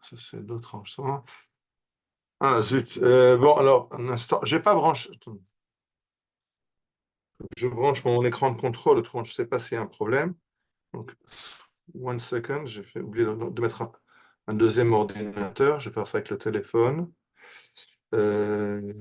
ça c'est d'autres ensemble. Ah, zut. Bon, alors, un instant. J'ai pas branché. Attends. Je branche mon écran de contrôle, autrement, je ne sais pas s'il y a un problème. Donc, one second, j'ai fait oublier de mettre un deuxième ordinateur. Je vais faire ça avec le téléphone. Euh,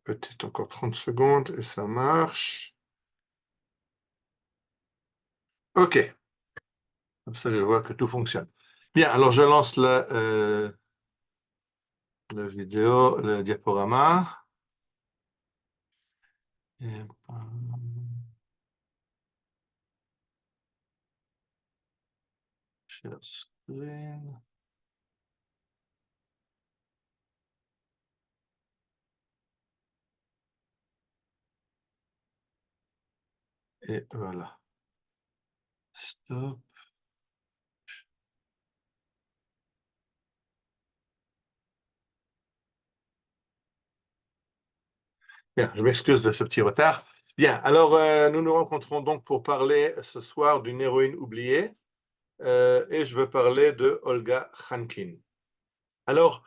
Peut-être encore 30 secondes et ça marche. OK. Comme ça, je vois que tout fonctionne. Bien, alors je lance la vidéo, le diaporama. Et, share screen. Et voilà. Stop. Bien, je m'excuse de ce petit retard. Bien, alors nous nous rencontrons donc pour parler ce soir d'une héroïne oubliée et je veux parler de Olga Khankin. Alors,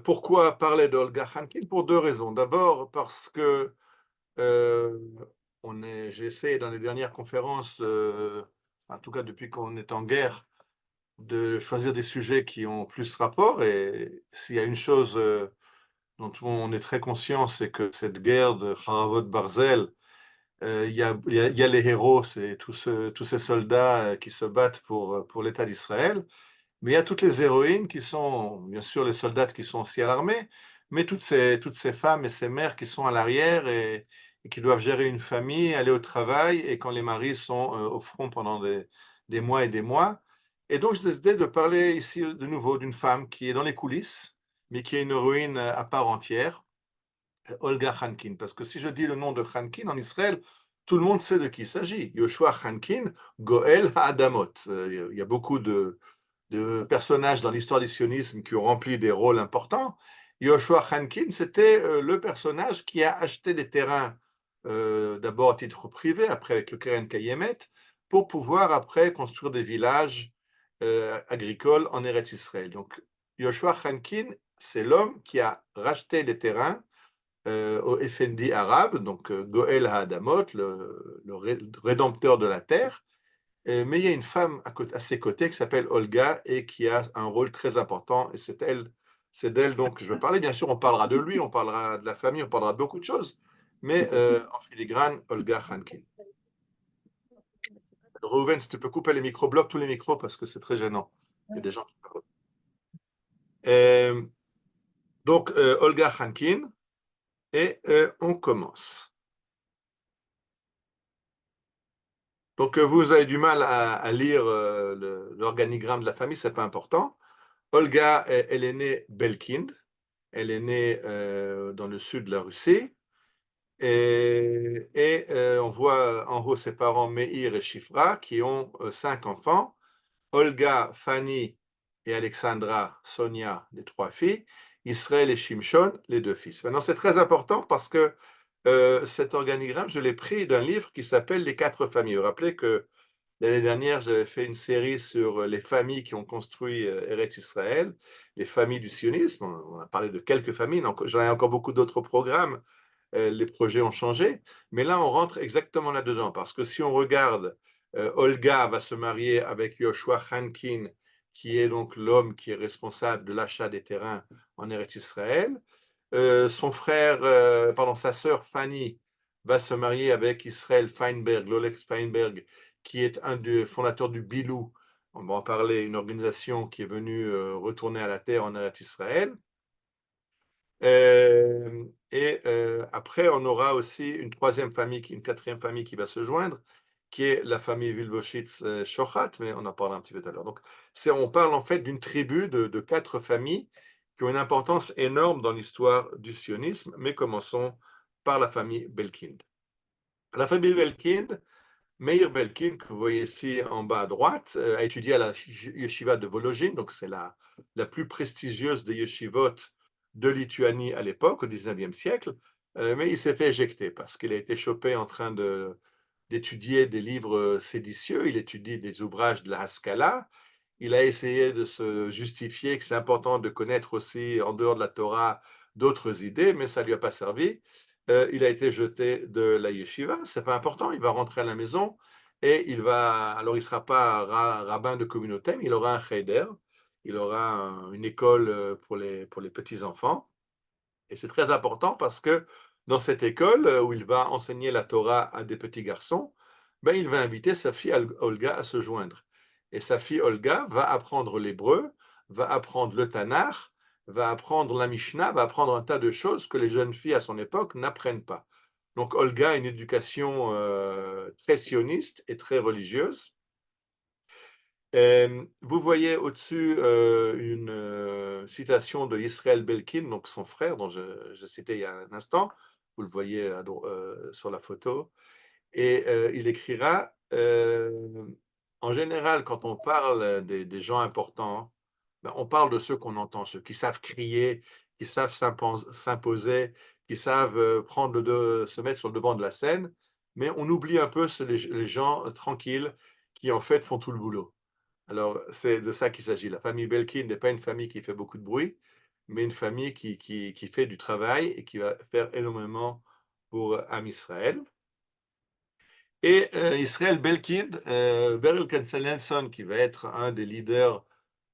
pourquoi parler d'Olga Khankin? Pour deux raisons. D'abord, parce que euh, j'ai essayé dans les dernières conférences, en tout cas depuis qu'on est en guerre, de choisir des sujets qui ont plus rapport. Et s'il y a une chose dont on est très conscient, c'est que cette guerre de Haravot Barzel, il y a les héros, c'est tous ces soldats qui se battent pour l'État d'Israël, mais il y a toutes les héroïnes qui sont, bien sûr, les soldats qui sont aussi à l'armée, mais toutes ces femmes et ces mères qui sont à l'arrière et qui doivent gérer une famille, aller au travail, et quand les maris sont au front pendant des mois et des mois. Et donc, j'ai décidé de parler ici de nouveau d'une femme qui est dans les coulisses, mais qui est une héroïne à part entière, Olga Khankin. Parce que si je dis le nom de Khankin en Israël, tout le monde sait de qui il s'agit. Yoshua Khankin, Goel Ha'adamot. Il y a beaucoup de personnages dans l'histoire du sionisme qui ont rempli des rôles importants. Yoshua Khankin, c'était le personnage qui a acheté des terrains, d'abord à titre privé, après avec le Keren Kayemet, pour pouvoir après construire des villages agricoles en Eretz Israël. Donc, Yoshua Khankin, c'est l'homme qui a racheté les terrains au Effendi arabe, donc Goel Ha'adamot, le rédempteur de la terre. Mais il y a une femme à ses côtés qui s'appelle Olga et qui a un rôle très important. Et c'est d'elle donc que je veux parler. Bien sûr, on parlera de lui, on parlera de la famille, on parlera de beaucoup de choses. Mais en filigrane, Olga Khankin. Reuven, si tu peux couper les micros, bloque tous les micros parce que c'est très gênant. Il y a des gens qui parlent. Euh, donc, Olga Khankin, et on commence. Donc, vous avez du mal à lire l'organigramme de la famille, c'est pas important. Olga, elle est née Belkind, elle est née dans le sud de la Russie, et on voit en haut ses parents Meir et Shifra qui ont 5 enfants. Olga, Fanny et Alexandra, Sonia, les 3 filles, Israël et Shimshon, les 2 fils. Maintenant, c'est très important parce que cet organigramme, je l'ai pris d'un livre qui s'appelle Les 4 familles. Vous vous rappelez que l'année dernière, j'avais fait une série sur les familles qui ont construit Eretz Israël, les familles du sionisme. On a parlé de quelques familles, j'en ai encore beaucoup d'autres programmes. Les projets ont changé, mais là, on rentre exactement là-dedans, parce que si on regarde, Olga va se marier avec Yoshua Khankin, qui est donc l'homme qui est responsable de l'achat des terrains en Eretz Israël. Son frère, pardon, sa sœur Fanny va se marier avec Israël Feinberg, Lolek Feinberg, qui est un des fondateurs du Bilou. On va en parler, une organisation qui est venue retourner à la terre en Eretz Israël. Et après, on aura aussi une troisième famille, une quatrième famille qui va se joindre, qui est la famille Wilboschitz-Shochat, mais on en parlera un petit peu tout à l'heure. Donc, on parle en fait d'une tribu de 4 familles qui ont une importance énorme dans l'histoire du sionisme, mais commençons par la famille Belkind. La famille Belkind, Meir Belkin, que vous voyez ici en bas à droite, a étudié à la yeshiva de Vologine, donc c'est la plus prestigieuse des yeshivot de Lituanie à l'époque, au 19e siècle, mais il s'est fait éjecter parce qu'il a été chopé en train d'étudier des livres séditieux, il étudie des ouvrages de la Haskalah, il a essayé de se justifier que c'est important de connaître aussi, en dehors de la Torah, d'autres idées, mais ça ne lui a pas servi. Il a été jeté de la yeshiva, c'est pas important, il va rentrer à la maison et alors il ne sera pas rabbin de communauté, mais il aura un cheder, il aura une école pour les petits-enfants. Et c'est très important parce que dans cette école où il va enseigner la Torah à des petits garçons, ben, il va inviter sa fille Olga à se joindre. Et sa fille Olga va apprendre l'hébreu, va apprendre le Tanakh, va apprendre la Mishnah, va apprendre un tas de choses que les jeunes filles à son époque n'apprennent pas. Donc Olga a une éducation très sioniste et très religieuse. Vous voyez au-dessus une citation de Israël Belkin, donc son frère, dont je citais il y a un instant. Vous le voyez sur la photo. Et il écrira en général, quand on parle des gens importants, ben, on parle de ceux qu'on entend, ceux qui savent crier, qui savent s'imposer, qui savent se mettre sur le devant de la scène, mais on oublie un peu les gens tranquilles qui en fait font tout le boulot. Alors, c'est de ça qu'il s'agit. La famille Belkin n'est pas une famille qui fait beaucoup de bruit, mais une famille qui fait du travail et qui va faire énormément pour Am Israël. Et Israël Belkin, Berel Katznelson, qui va être un des leaders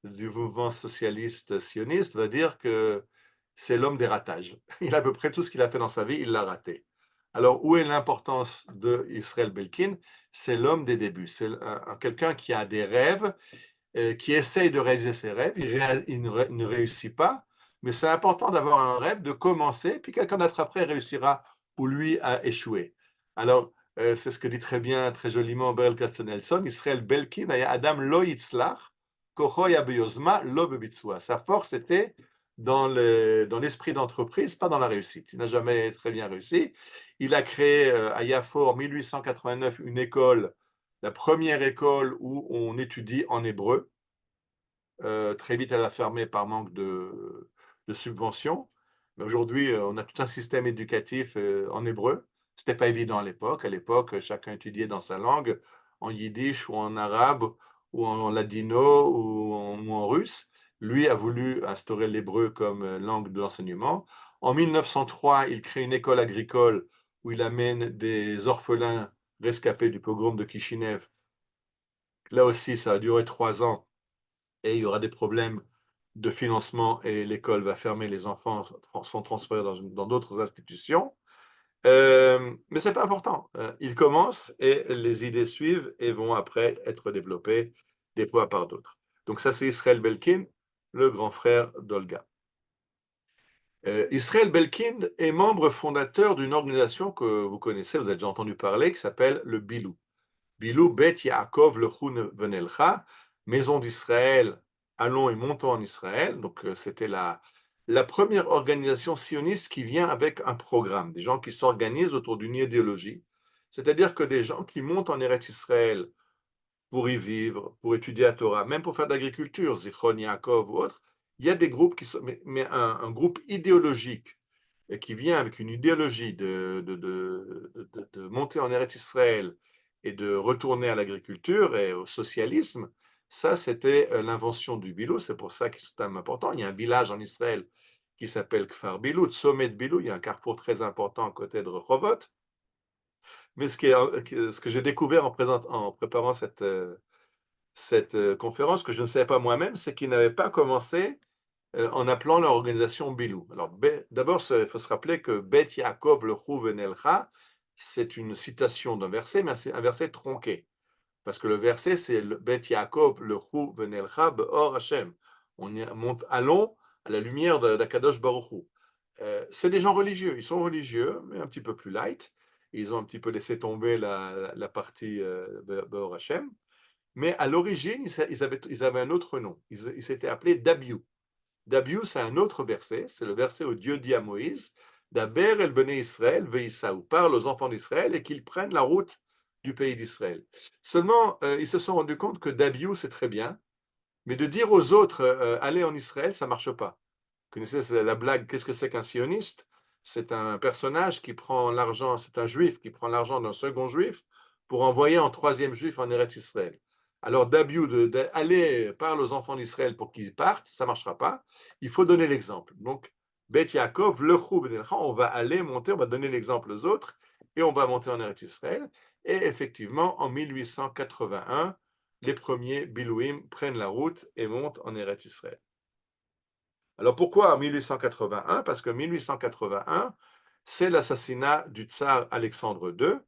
du mouvement socialiste sioniste, va dire que c'est l'homme des ratages. Il a à peu près tout ce qu'il a fait dans sa vie, il l'a raté. Alors, où est l'importance de Israël Belkin? C'est l'homme des débuts. C'est quelqu'un qui a des rêves, qui essaye de réaliser ses rêves, il ne réussit pas, mais c'est important d'avoir un rêve, de commencer, puis quelqu'un d'autre après réussira où lui a échoué. Alors, c'est ce que dit très bien, très joliment Berel Katznelson, Israël Belkin, Adam lo yitzlach, kocho ya beyozma, lo bebitzua. Sa force était dans l'esprit d'entreprise, pas dans la réussite. Il n'a jamais très bien réussi. Il a créé à Yafo en 1889 une école, la première école où on étudie en hébreu. Très vite, elle a fermé par manque de subventions. Mais aujourd'hui, on a tout un système éducatif en hébreu. Ce n'était pas évident à l'époque. À l'époque, chacun étudiait dans sa langue, en yiddish ou en arabe, ou en ladino ou en russe. Lui a voulu instaurer l'hébreu comme langue de l'enseignement. En 1903, il crée une école agricole où il amène des orphelins rescapés du pogrom de Kishinev. Là aussi, ça a duré 3 ans et il y aura des problèmes de financement et l'école va fermer, les enfants sont transférés dans d'autres institutions. Mais ce n'est pas important. Ils commencent et les idées suivent et vont après être développées des fois par d'autres. Donc ça, c'est Israël Belkin, le grand frère d'Olga. Israël Belkin est membre fondateur d'une organisation que vous connaissez, vous avez déjà entendu parler, qui s'appelle le Bilou. Bilou Bet Yaakov Lechun Venelcha, Maison d'Israël, allons et montons en Israël. Donc c'était la première organisation sioniste qui vient avec un programme, des gens qui s'organisent autour d'une idéologie. C'est-à-dire que des gens qui montent en Eretz Israël pour y vivre, pour étudier la Torah, même pour faire de l'agriculture, Zichron Yaakov ou autre, il y a des groupes qui sont, mais un groupe idéologique et qui vient avec une idéologie de monter en Eretz Israël et de retourner à l'agriculture et au socialisme, ça c'était l'invention du Bilou, c'est pour ça que c'est important. Il y a un village en Israël qui s'appelle Kfar Bilou, Sommet de Bilou, il y a un carrefour très important à côté de Rehovot. Mais ce que j'ai découvert en préparant cette conférence, que je ne savais pas moi-même, c'est qu'ils n'avaient pas commencé en appelant leur organisation Bilou. Alors, d'abord, il faut se rappeler que Bet Yaakov le Venelcha, c'est une citation d'un verset, mais c'est un verset tronqué. Parce que le verset, c'est Bet Yaakov le Venelcha Be'or Hashem. Allons à la lumière d'Akadosh Baruch Hu. C'est des gens religieux, ils sont religieux, mais un petit peu plus light. Ils ont un petit peu laissé tomber la partie Be'or Hashem. Mais à l'origine, ils avaient un autre nom. Ils s'étaient appelés Dabiou. Dabiou, c'est un autre verset, c'est le verset où Dieu dit à Moïse, Daber el Bene Israël veïsaou, parle aux enfants d'Israël et qu'ils prennent la route du pays d'Israël. Seulement, ils se sont rendus compte que Dabiou, c'est très bien, mais de dire aux autres, allez en Israël, ça marche pas. Vous connaissez la blague, qu'est-ce que c'est qu'un sioniste? C'est un personnage qui prend l'argent, c'est un juif qui prend l'argent d'un second juif pour envoyer un troisième juif en Eretz Israël. Alors Dabiou, aller parle aux enfants d'Israël pour qu'ils partent, ça ne marchera pas. Il faut donner l'exemple. Donc, Bet Yaakov, le Chou, on va aller monter, on va donner l'exemple aux autres et on va monter en Eretz Israël. Et effectivement, en 1881, les premiers Bilouim prennent la route et montent en Eretz Israël. Alors pourquoi en 1881? Parce que 1881, c'est l'assassinat du tsar Alexandre II.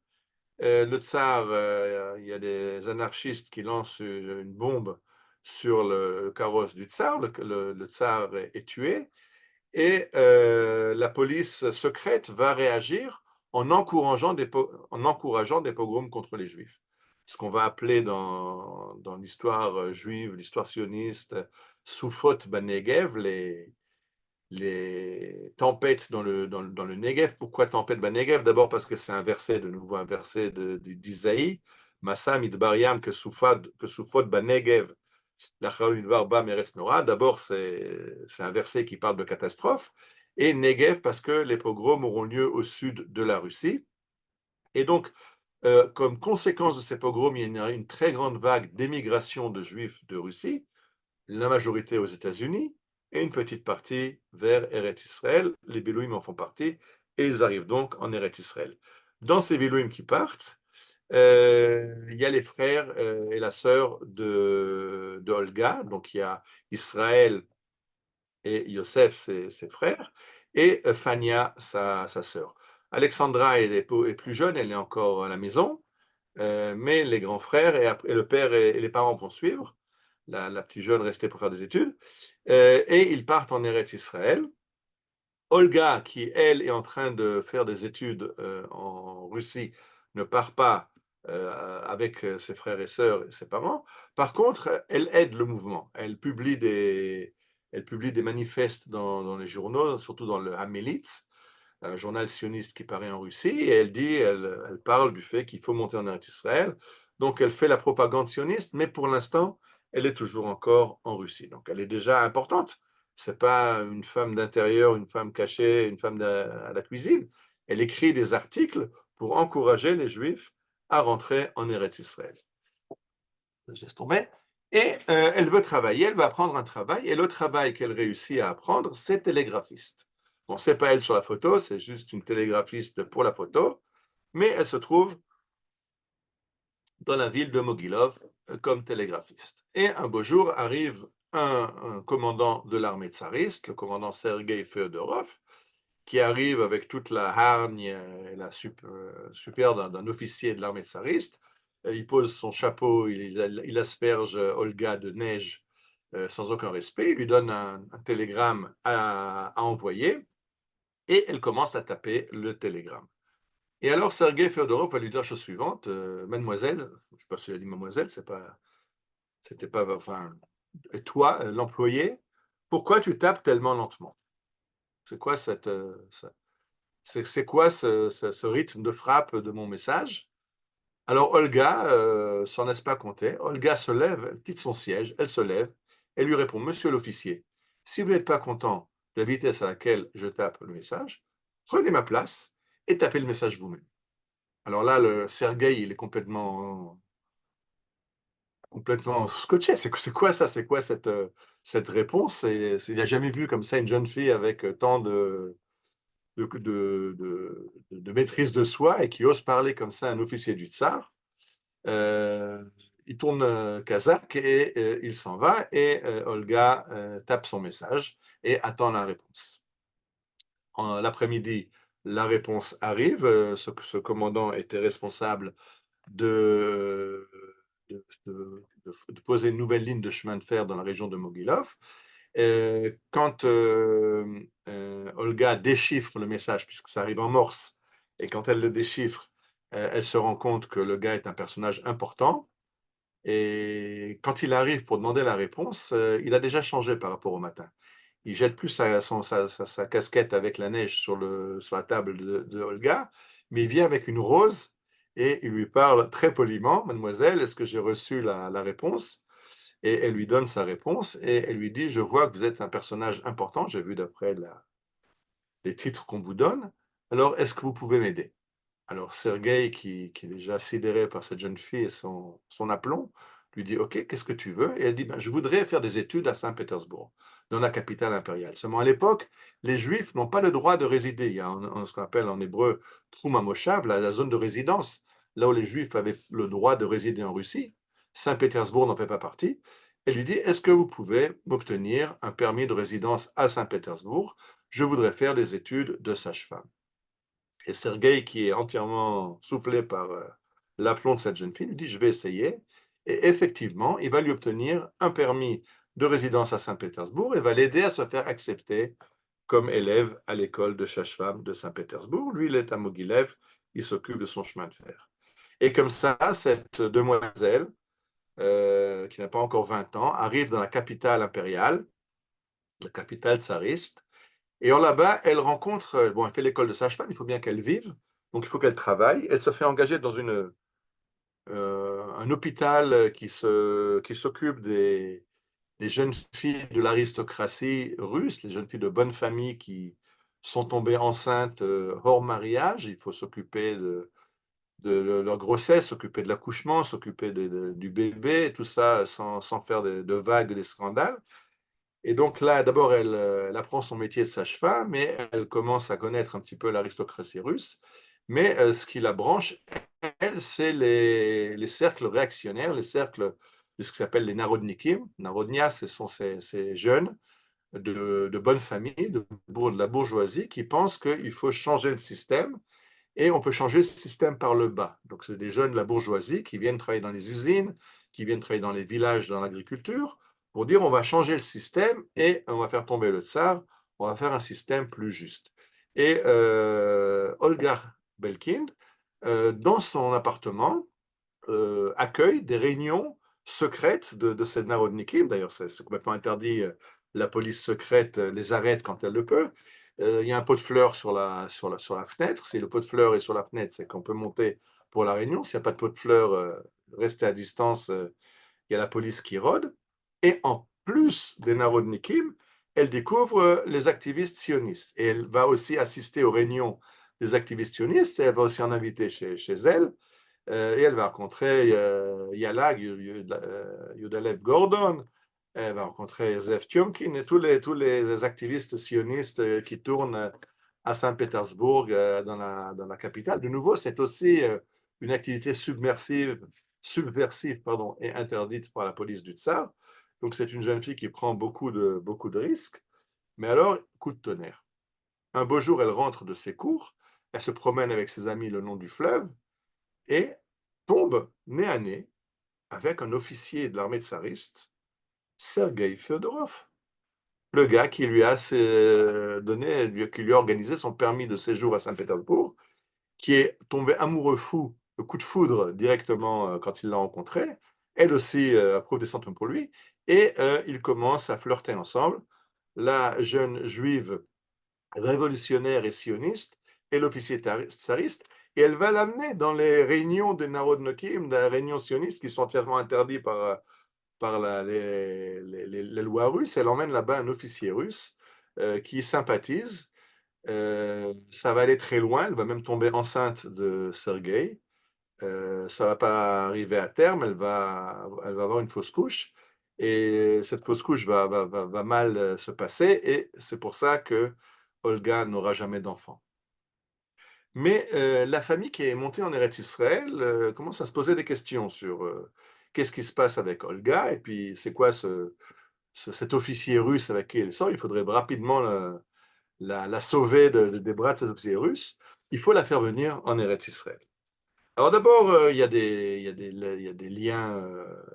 Le tsar, il y a des anarchistes qui lancent une bombe sur le carrosse du tsar, le tsar est tué, et la police secrète va réagir en encourageant des pogroms contre les juifs. Ce qu'on va appeler dans l'histoire juive, l'histoire sioniste, Soufot Banegev, les tempêtes dans le Negev. Pourquoi tempête Negev? D'abord parce que c'est un verset, de nouveau un verset d'Isaïe, Massa midbariam que soufot Banegev, d'abord c'est un verset qui parle de catastrophe, et Negev parce que les pogroms auront lieu au sud de la Russie. Et donc, comme conséquence de ces pogroms, il y a une très grande vague d'émigration de juifs de Russie, la majorité aux États-Unis et une petite partie vers Eretz Israël. Les Bélouim en font partie et ils arrivent donc en Eretz Israël. Dans ces Bélouim qui partent, il y a les frères et la sœur de Olga, donc il y a Israël et Yosef, ses frères, et Fania, sa sœur. Alexandra est plus jeune, elle est encore à la maison, mais les grands frères et le père et les parents vont suivre. La petite jeune restée pour faire des études, et ils partent en Eretz Israël. Olga, qui elle est en train de faire des études en Russie, ne part pas avec ses frères et sœurs et ses parents. Par contre, elle aide le mouvement. Elle publie des manifestes dans les journaux, surtout dans le Hamelitz, un journal sioniste qui paraît en Russie, et elle parle du fait qu'il faut monter en Eretz Israël. Donc elle fait la propagande sioniste, mais pour l'instant, elle est toujours encore en Russie. Donc elle est déjà importante. C'est pas une femme d'intérieur, une femme cachée, une femme à la cuisine. Elle écrit des articles pour encourager les Juifs à rentrer en Eretz Israël. Je laisse tomber. Et elle veut travailler, elle va apprendre un travail, et le travail qu'elle réussit à apprendre, c'est télégraphiste. Bon, c'est pas elle sur la photo, c'est juste une télégraphiste pour la photo, mais elle se trouve dans la ville de Mogilov comme télégraphiste. Et un beau jour arrive un commandant de l'armée tsariste, le commandant Sergei Féodorov, qui arrive avec toute la hargne et la super d'un officier de l'armée tsariste. Il pose son chapeau, il asperge Olga de neige sans aucun respect, il lui donne un télégramme à envoyer, et elle commence à taper le télégramme. Et alors Sergei Féodorov va lui dire la chose suivante, mademoiselle, je ne sais pas si elle a dit mademoiselle, c'était pas, enfin, et toi, l'employé, pourquoi tu tapes tellement lentement? C'est quoi c'est quoi ce rythme de frappe de mon message? Alors Olga s'en laisse pas compter. Olga se lève, elle quitte son siège, elle se lève, elle lui répond, Monsieur l'officier, si vous n'êtes pas content de la vitesse à laquelle je tape le message, prenez ma place et tapez le message vous-même. Alors là, le Sergueï, il est complètement scotché. C'est quoi ça? C'est quoi cette réponse? Il n'a jamais vu comme ça une jeune fille avec tant de maîtrise de soi et qui ose parler comme ça à un officier du tsar. Euh, il tourne kazakh et il s'en va, et Olga tape son message et attend la réponse. En l'après-midi, la réponse arrive. Ce commandant était responsable de, de poser une nouvelle ligne de chemin de fer dans la région de Mogilov. Quand Olga déchiffre le message, puisque ça arrive en morse, et quand elle le déchiffre, elle se rend compte que le gars est un personnage important. Et quand il arrive pour demander la réponse, il a déjà changé par rapport au matin. Il jette plus sa casquette avec la neige sur la table de Olga, mais il vient avec une rose et il lui parle très poliment: «Mademoiselle, est-ce que j'ai reçu la réponse?» Et elle lui donne sa réponse et elle lui dit: «Je vois que vous êtes un personnage important, j'ai vu d'après les titres qu'on vous donne, alors est-ce que vous pouvez m'aider?» Alors Sergueï, qui est déjà sidéré par cette jeune fille et son aplomb, lui dit: «OK, qu'est-ce que tu veux?» Et elle dit: «Ben, je voudrais faire des études à Saint-Pétersbourg, dans la capitale impériale. Seulement à l'époque, les Juifs n'ont pas le droit de résider. Il y a ce qu'on appelle en hébreu Troum HaMoshav, la zone de résidence, là où les Juifs avaient le droit de résider en Russie. Saint-Pétersbourg n'en fait pas partie. Elle lui dit: «Est-ce que vous pouvez m'obtenir un permis de résidence à Saint-Pétersbourg? Je voudrais faire des études de sage-femme.» Et Sergueï, qui est entièrement soufflé par l'aplomb de cette jeune fille, lui dit: «Je vais essayer.» Et effectivement, il va lui obtenir un permis de résidence à Saint-Pétersbourg et va l'aider à se faire accepter comme élève à l'école de sage-femme de Saint-Pétersbourg. Lui, il est à Mogilev, il s'occupe de son chemin de fer. Et comme ça, cette demoiselle, qui n'a pas encore 20 ans, arrive dans la capitale impériale, la capitale tsariste, et en là-bas, elle rencontre, bon, elle fait l'école de sage-femme, il faut bien qu'elle vive, donc il faut qu'elle travaille. Elle se fait engager dans un hôpital qui s'occupe des jeunes filles de l'aristocratie russe, les jeunes filles de bonne famille qui sont tombées enceintes hors mariage. Il faut s'occuper de leur grossesse, s'occuper de l'accouchement, s'occuper du bébé, tout ça sans faire de vagues, des scandales. Et donc là, d'abord, elle apprend son métier de sage-femme, mais elle commence à connaître un petit peu l'aristocratie russe. Mais ce qui la branche, elle, c'est les cercles réactionnaires, les cercles de ce qui s'appelle les narodnikim. Narodnia, ce sont ces jeunes de bonne famille, de la bourgeoisie, qui pensent qu'il faut changer le système et on peut changer le système par le bas. Donc, c'est des jeunes de la bourgeoisie qui viennent travailler dans les usines, qui viennent travailler dans les villages, dans l'agriculture, pour dire on va changer le système et on va faire tomber le tsar, on va faire un système plus juste. Et Olga Belkind, dans son appartement, accueille des réunions secrètes de ces narodnikim. D'ailleurs, c'est complètement interdit. La police secrète les arrête quand elle le peut. Il y a un pot de fleurs sur la fenêtre. Si le pot de fleurs est sur la fenêtre, c'est qu'on peut monter pour la réunion. S'il n'y a pas de pot de fleurs, restez à distance. Il y a la police qui rôde. Et en plus des narodnikim, elle découvre les activistes sionistes. Et elle va aussi assister aux réunions des activistes sionistes. Et elle va aussi en inviter chez elle. Et elle va rencontrer Yalag, Yudalev Gordon, elle va rencontrer Zev Tiomkin et tous les activistes sionistes qui tournent à Saint-Pétersbourg, dans la capitale. De nouveau, c'est aussi une activité subversive pardon, et interdite par la police du Tsar. Donc c'est une jeune fille qui prend beaucoup de risques. Mais alors, coup de tonnerre. Un beau jour, elle rentre de ses cours, elle se promène avec ses amis le long du fleuve, et tombe nez à nez avec un officier de l'armée tsariste, Sergueï Féodorov, le gars qui lui a qui lui a organisé son permis de séjour à Saint-Pétersbourg, qui est tombé amoureux fou, le coup de foudre directement quand il l'a rencontré. Elle aussi approuve des sentiments pour lui, et ils commencent à flirter ensemble. La jeune juive révolutionnaire et sioniste, et l'officier tsariste, et elle va l'amener dans les réunions des Narodnokim, des réunions sionistes qui sont entièrement interdites par les lois russes. Elle emmène là-bas un officier russe qui sympathise. Ça va aller très loin, elle va même tomber enceinte de Sergueï. Ça ne va pas arriver à terme, elle va avoir une fausse couche. Et cette fausse couche va mal se passer, et c'est pour ça que Olga n'aura jamais d'enfant. Mais la famille qui est montée en Eretz Israël commence à se poser des questions sur qu'est-ce qui se passe avec Olga, et puis c'est quoi cet officier russe avec qui elle sort. Il faudrait rapidement la sauver des bras de cet officier russe. Il faut la faire venir en Eretz Israël. Alors d'abord, il y a des liens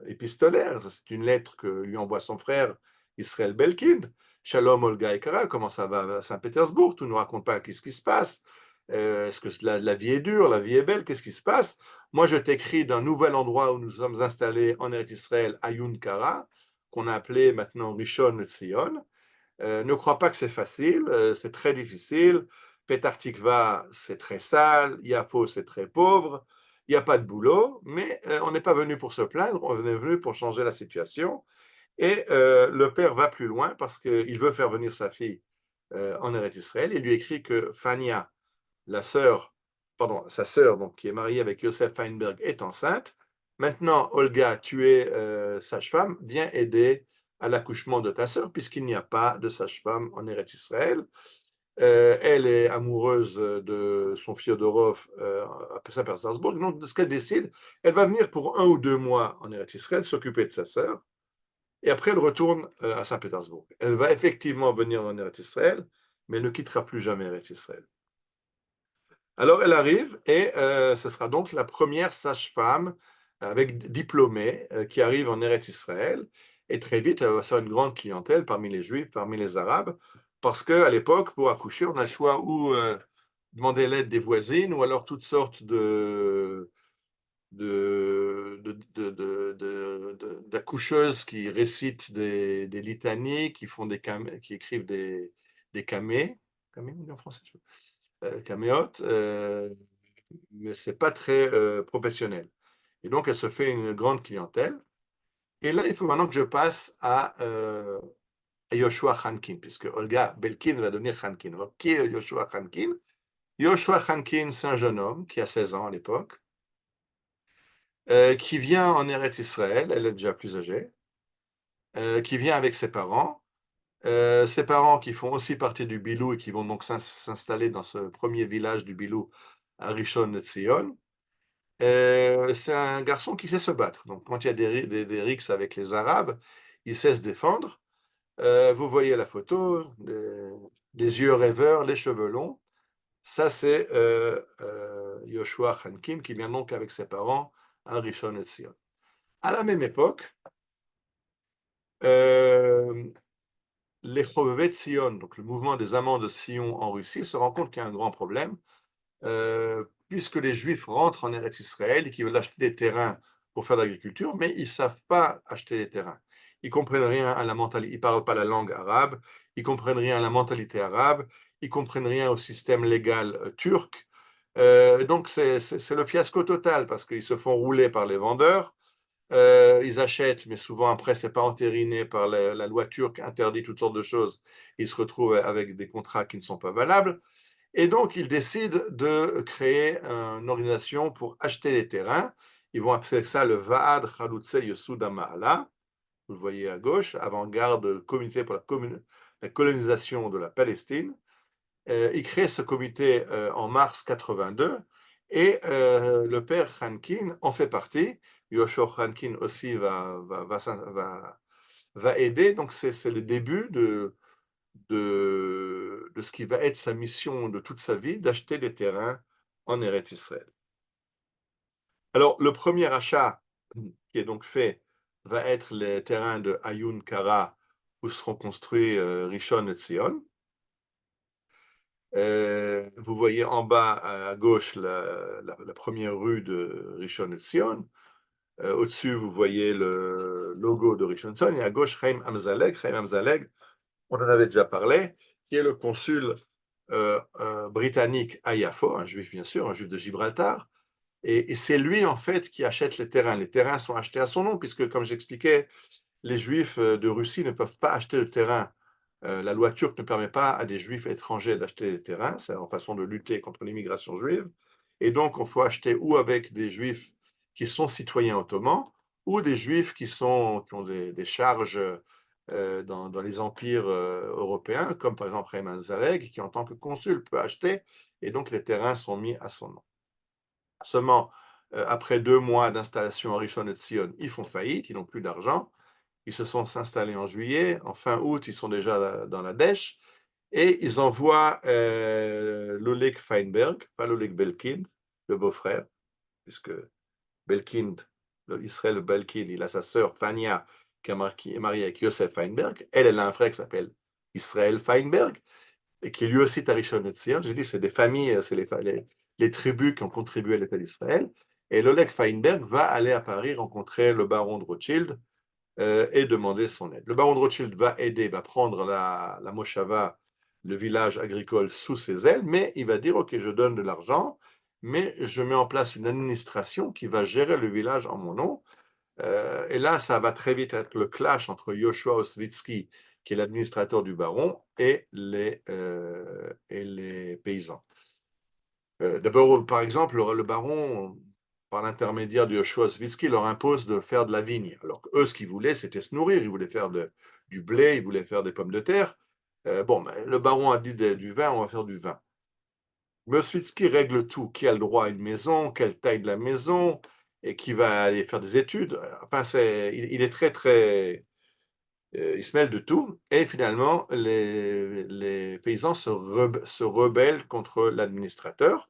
épistolaires. Ça, c'est une lettre que lui envoie son frère Israël Belkind. Shalom Olga Ekara, comment ça va à Saint-Pétersbourg? Tu ne nous racontes pas qu'est-ce qui se passe? Est-ce que la vie est dure, la vie est belle? Qu'est-ce qui se passe? Moi, je t'écris d'un nouvel endroit où nous sommes installés en Eretz Israël, à Yunkara, qu'on a appelé maintenant Rishon LeZion. Ne crois pas que c'est facile, c'est très difficile. Petah Tikva, c'est très sale. Yafo, c'est très pauvre. il n'y a pas de boulot, mais on n'est pas venu pour se plaindre, on est venu pour changer la situation. Et le père va plus loin parce qu'il veut faire venir sa fille en Eretz Israël. Il lui écrit que Fania, sa sœur, donc, qui est mariée avec Yosef Feinberg, est enceinte. Maintenant, Olga, tu es sage-femme, viens aider à l'accouchement de ta sœur, puisqu'il n'y a pas de sage-femme en Eretz Israël. Elle est amoureuse de son Fyodorov à Saint-Pétersbourg. Donc, ce qu'elle décide, elle va venir pour 1 ou 2 mois en Eretz Israël, s'occuper de sa sœur, et après, elle retourne à Saint-Pétersbourg. Elle va effectivement venir en Eretz Israël, mais elle ne quittera plus jamais Eretz Israël. Alors, elle arrive et ce sera donc la première sage-femme avec diplômée qui arrive en Eretz Israël. Et très vite, elle va faire une grande clientèle parmi les Juifs, parmi les Arabes, parce qu'à l'époque, pour accoucher, on a le choix ou demander l'aide des voisines ou alors toutes sortes d'accoucheuses qui récitent des litanies, qui écrivent des camées, camées on dit en français, caméotes, mais c'est pas très professionnel. Et donc, elle se fait une grande clientèle. Et là, il faut maintenant que je passe à Yoshua Khankin, puisque Olga Belkin va devenir Khankin. Alors, qui est Yoshua Khankin? Yoshua Khankin, c'est un jeune homme qui a 16 ans à l'époque, qui vient en Eretz Israël, elle est déjà plus âgée, qui vient avec ses parents qui font aussi partie du Bilou et qui vont donc s'installer dans ce premier village du Bilou à Rishon LeZion. C'est un garçon qui sait se battre. Donc, quand il y a des rixes avec les Arabes, il sait se défendre. Vous voyez la photo, les yeux rêveurs, les cheveux longs. Ça, c'est Yoshua Khankin qui vient donc avec ses parents à Rishon LeZion. À la même époque, les Chovevet Sion, donc le mouvement des amants de Sion en Russie, se rend compte qu'il y a un grand problème, puisque les Juifs rentrent en Eretz Israël et qu'ils veulent acheter des terrains pour faire de l'agriculture, mais ils ne savent pas acheter des terrains. Ils ne comprennent rien à la mentalité, ils ne parlent pas la langue arabe, ils ne comprennent rien à la mentalité arabe, ils ne comprennent rien au système légal turc. Donc c'est le fiasco total, parce qu'ils se font rouler par les vendeurs. Ils achètent, mais souvent après, ce n'est pas entériné par la loi turque, interdit toutes sortes de choses. Ils se retrouvent avec des contrats qui ne sont pas valables. Et donc, ils décident de créer une organisation pour acheter les terrains. Ils vont appeler ça le Vaad Chalutze Yesud HaMa'ala. Vous le voyez à gauche, avant-garde comité pour la colonisation de la Palestine. Il crée ce comité en mars 82 et le père Khankin en fait partie. Yoshua Khankin aussi va aider. Donc, c'est le début de ce qui va être sa mission de toute sa vie, d'acheter des terrains en Eretz Israël. Alors, le premier achat qui est donc fait va être les terrains de Ayun Kara où seront construits Rishon et Tzion. Vous voyez en bas à gauche la première rue de Rishon LeZion. Au-dessus, vous voyez le logo de Rishon LeZion. Et à gauche, Chaim Amzaleg. Chaim Amzaleg, on en avait déjà parlé, qui est le consul britannique à Yafo, un juif bien sûr, un juif de Gibraltar. Et c'est lui, en fait, qui achète les terrains. Les terrains sont achetés à son nom, puisque, comme j'expliquais, les Juifs de Russie ne peuvent pas acheter de terrain. La loi turque ne permet pas à des Juifs étrangers d'acheter des terrains, c'est en façon de lutter contre l'immigration juive. Et donc, on faut acheter ou avec des Juifs qui sont citoyens ottomans, ou des Juifs qui ont des charges dans les empires européens, comme par exemple Rayman Zareg, qui en tant que consul peut acheter, et donc les terrains sont mis à son nom. Seulement, après 2 mois d'installation à Rishon LeZion, ils font faillite, ils n'ont plus d'argent. Ils se sont installés en juillet. En fin août, ils sont déjà dans la dèche. Et ils envoient l'Oleg Feinberg, pas l'Oleg Belkin, le beau-frère, puisque Belkin, Israël Belkin, il a sa sœur Fania, qui est mariée avec Yosef Feinberg. Elle a un frère qui s'appelle Israël Feinberg, et qui lui aussi est à Rishon LeZion. J'ai dit, c'est des familles, c'est les tribus qui ont contribué à l'État d'Israël. Et l'Oleg Feinberg va aller à Paris rencontrer le baron de Rothschild, et demander son aide. Le baron de Rothschild va aider, va prendre la Moshava, le village agricole, sous ses ailes, mais il va dire, OK, je donne de l'argent, mais je mets en place une administration qui va gérer le village en mon nom. Et là, ça va très vite être le clash entre Yoshua Osvitsky, qui est l'administrateur du baron, et les paysans. D'abord, par exemple, le baron, par l'intermédiaire de Yoshua Osvitsky, leur impose de faire de la vigne. Alors qu'eux, ce qu'ils voulaient, c'était se nourrir. Ils voulaient faire du blé, ils voulaient faire des pommes de terre. Le baron a dit du vin, on va faire du vin. Mosvitsky règle tout, qui a le droit à une maison, quelle taille de la maison, et qui va aller faire des études. Enfin, il est très, très... il se mêle de tout, et finalement, les paysans se rebellent contre l'administrateur.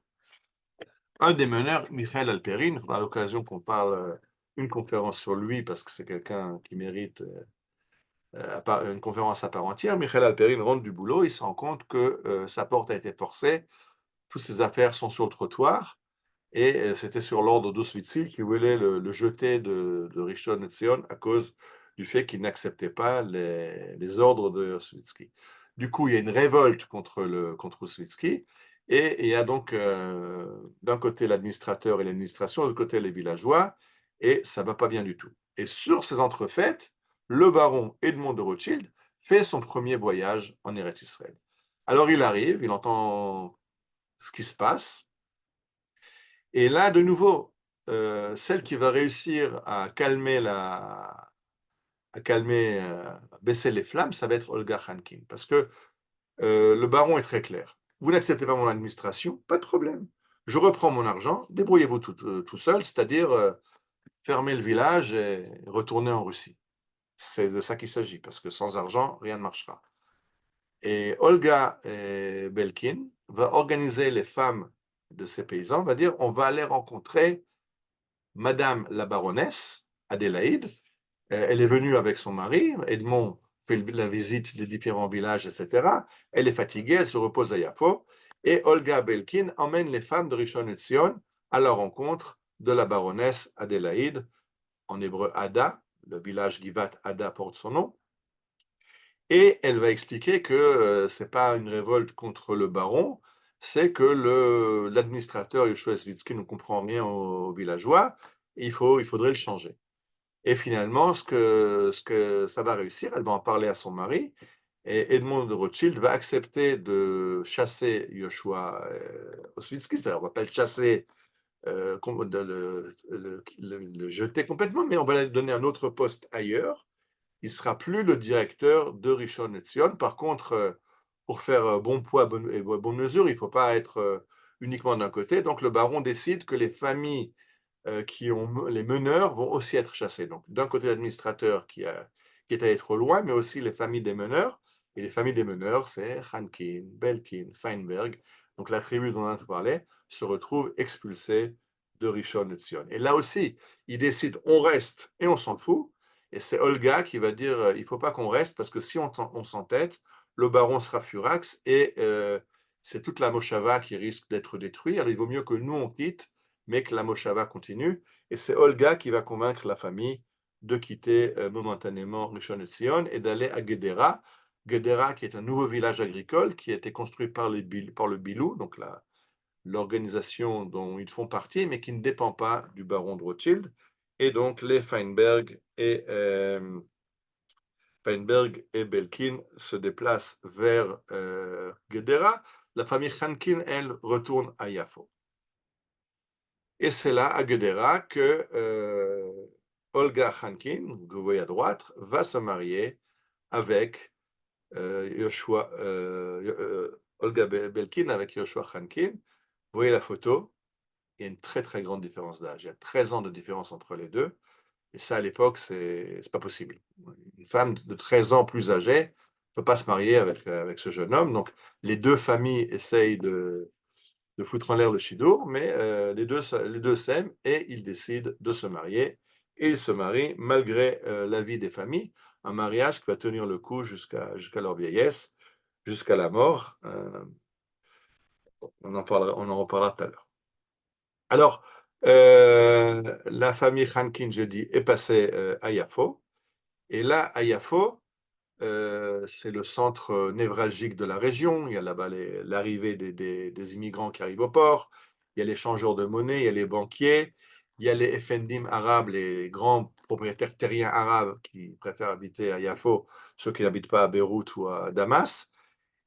Un des meneurs, Michael Alperin, il faudra l'occasion qu'on parle une conférence sur lui, parce que c'est quelqu'un qui mérite une conférence à part entière. Michael Alperin rentre du boulot, il se rend compte que sa porte a été forcée, toutes ses affaires sont sur le trottoir, et c'était sur l'ordre d'Auschwitz qui voulait le jeter de Rishon LeZion à cause du fait qu'il n'acceptait pas les ordres de Auschwitz. Du coup, il y a une révolte contre Auschwitz, et il y a donc d'un côté l'administrateur et l'administration, de l'autre côté les villageois, et ça ne va pas bien du tout. Et sur ces entrefaites, le baron Edmond de Rothschild fait son premier voyage en Eretz Israël. Alors il arrive, il entend ce qui se passe, et là, de nouveau, celle qui va réussir à baisser les flammes, ça va être Olga Khankin. Parce que le baron est très clair. Vous n'acceptez pas mon administration, pas de problème. Je reprends mon argent, débrouillez-vous tout seul, c'est-à-dire fermer le village et retourner en Russie. C'est de ça qu'il s'agit, parce que sans argent, rien ne marchera. Et Olga Belkin va organiser les femmes de ces paysans, va dire, on va aller rencontrer Madame la baronesse, Adélaïde. Elle est venue avec son mari, Edmond fait la visite des différents villages, etc. Elle est fatiguée, elle se repose à Yafo, et Olga Belkin emmène les femmes de Rishon LeZion à la rencontre de la baronesse Adélaïde, en hébreu Ada, le village Givat Ada porte son nom, et elle va expliquer que ce n'est pas une révolte contre le baron, c'est que l'administrateur Yoshua Svitsky ne comprend rien aux villageois, et il faudrait le changer. Et finalement, ce que ça va réussir, elle va en parler à son mari, et Edmond de Rothschild va accepter de chasser Yoshua Oswitsky, c'est-à-dire on ne va pas le chasser, le jeter complètement, mais on va lui donner un autre poste ailleurs. Il ne sera plus le directeur de Rishon LeZion. Par contre, pour faire bon poids et bonne mesure, il ne faut pas être uniquement d'un côté. Donc le baron décide que les familles les meneurs vont aussi être chassés. Donc, d'un côté, l'administrateur qui est allé trop loin, mais aussi les familles des meneurs. Et les familles des meneurs, c'est Khankin, Belkin, Feinberg. Donc, la tribu dont on a parlé se retrouve expulsée de Rishon LeZion. Et là aussi, ils décident, on reste et on s'en fout. Et c'est Olga qui va dire, il ne faut pas qu'on reste parce que si on s'entête, le baron sera furax et c'est toute la Moshava qui risque d'être détruite. Alors, il vaut mieux que nous, on quitte, mais que la Moshava continue. Et c'est Olga qui va convaincre la famille de quitter momentanément Rishon LeZion et d'aller à Guédéra. Guédéra, qui est un nouveau village agricole qui a été construit par le Bilou, donc l'organisation dont ils font partie, mais qui ne dépend pas du baron de Rothschild. Et donc les Feinberg et Belkin se déplacent vers Guédéra. La famille Khankin, elle, retourne à Yafo. Et c'est là, à Guédéra, que Olga Khankin, que vous voyez à droite, va se marier avec Olga Belkin, avec Yoshua Khankin. Vous voyez la photo, il y a une très très grande différence d'âge. Il y a 13 ans de différence entre les deux. Et ça, à l'époque, c'est pas possible. Une femme de 13 ans plus âgée ne peut pas se marier avec ce jeune homme. Donc, les deux familles essayent de foutre en l'air le Shidour, mais les deux s'aiment et ils décident de se marier. Et ils se marient malgré l'avis des familles, un mariage qui va tenir le coup jusqu'à leur vieillesse, jusqu'à la mort. On en reparlera tout à l'heure. Alors, la famille Khankin, je dis, est passée à Yafo. Et là, à Yafo, c'est le centre névralgique de la région. Il y a là-bas l'arrivée des immigrants qui arrivent au port. il y a les changeurs de monnaie, il y a les banquiers, il y a les effendim arabes, les grands propriétaires terriens arabes qui préfèrent habiter à Yafo, ceux qui n'habitent pas à Beyrouth ou à Damas.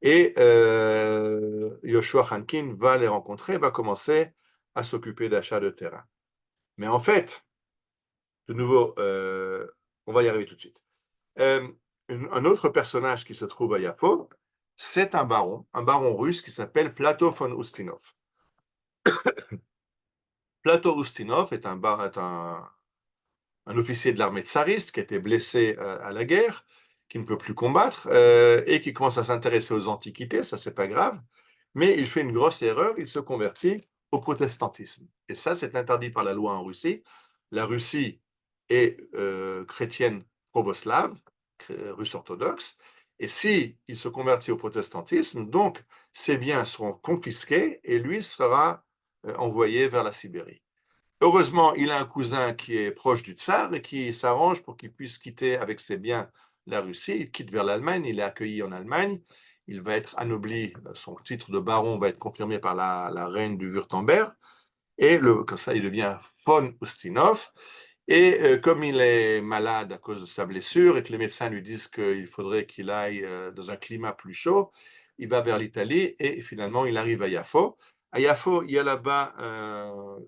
Et Yoshua Hankin va les rencontrer, va commencer à s'occuper d'achat de terrain. Mais en fait, de nouveau, on va y arriver tout de suite. Un autre personnage qui se trouve à Yafo, c'est un baron russe qui s'appelle Plato von Ustinov. Plato Ustinov est un officier de l'armée tsariste qui a été blessé à la guerre, qui ne peut plus combattre et qui commence à s'intéresser aux antiquités, ça c'est pas grave, mais il fait une grosse erreur, il se convertit au protestantisme. Et ça, c'est interdit par la loi en Russie. La Russie est chrétienne provoslave, russe orthodoxe, et si il se convertit au protestantisme, donc ses biens seront confisqués et lui sera envoyé vers la Sibérie. Heureusement, il a un cousin qui est proche du tsar et qui s'arrange pour qu'il puisse quitter avec ses biens la Russie. Il quitte vers l'Allemagne, il est accueilli en Allemagne, il va être anobli, son titre de baron va être confirmé par la reine du Wurtemberg, et comme ça il devient von Ustinov. Et comme il est malade à cause de sa blessure et que les médecins lui disent qu'il faudrait qu'il aille dans un climat plus chaud, il va vers l'Italie et finalement il arrive à Yafo. À Yafo, il y a là-bas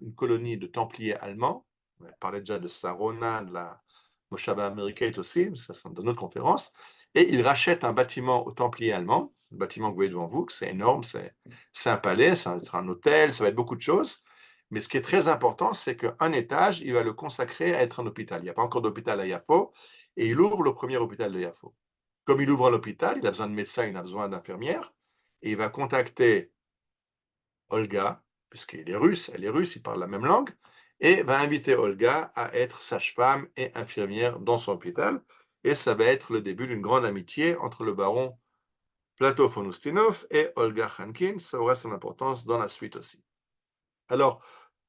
une colonie de Templiers allemands. On parlait déjà de Sarona, de la Moshava Amerikate aussi, ça c'est dans une autre conférence. Et il rachète un bâtiment aux Templiers allemands, le bâtiment que vous voyez devant vous, c'est énorme, c'est un palais, ça va être un hôtel, ça va être beaucoup de choses. Mais ce qui est très important, c'est qu'un étage, il va le consacrer à être un hôpital. Il n'y a pas encore d'hôpital à Yafo, et il ouvre le premier hôpital de Yafo. Comme il ouvre l'hôpital, il a besoin de médecins, il a besoin d'infirmières, et il va contacter Olga, puisqu'il est russe, elle est russe, il parle la même langue, et va inviter Olga à être sage-femme et infirmière dans son hôpital. Et ça va être le début d'une grande amitié entre le baron Plato von Ustinov et Olga Khankin. Ça aura son importance dans la suite aussi. Alors,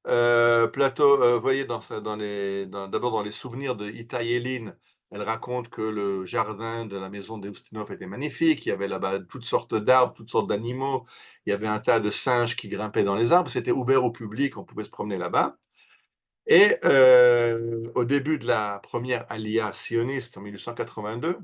Plato, vous voyez, d'abord dans les souvenirs de Ita Yelin, elle raconte que le jardin de la maison des Ustinov était magnifique, il y avait là-bas toutes sortes d'arbres, toutes sortes d'animaux, il y avait un tas de singes qui grimpaient dans les arbres, c'était ouvert au public, on pouvait se promener là-bas. Et au début de la première Aliyah sioniste en 1882,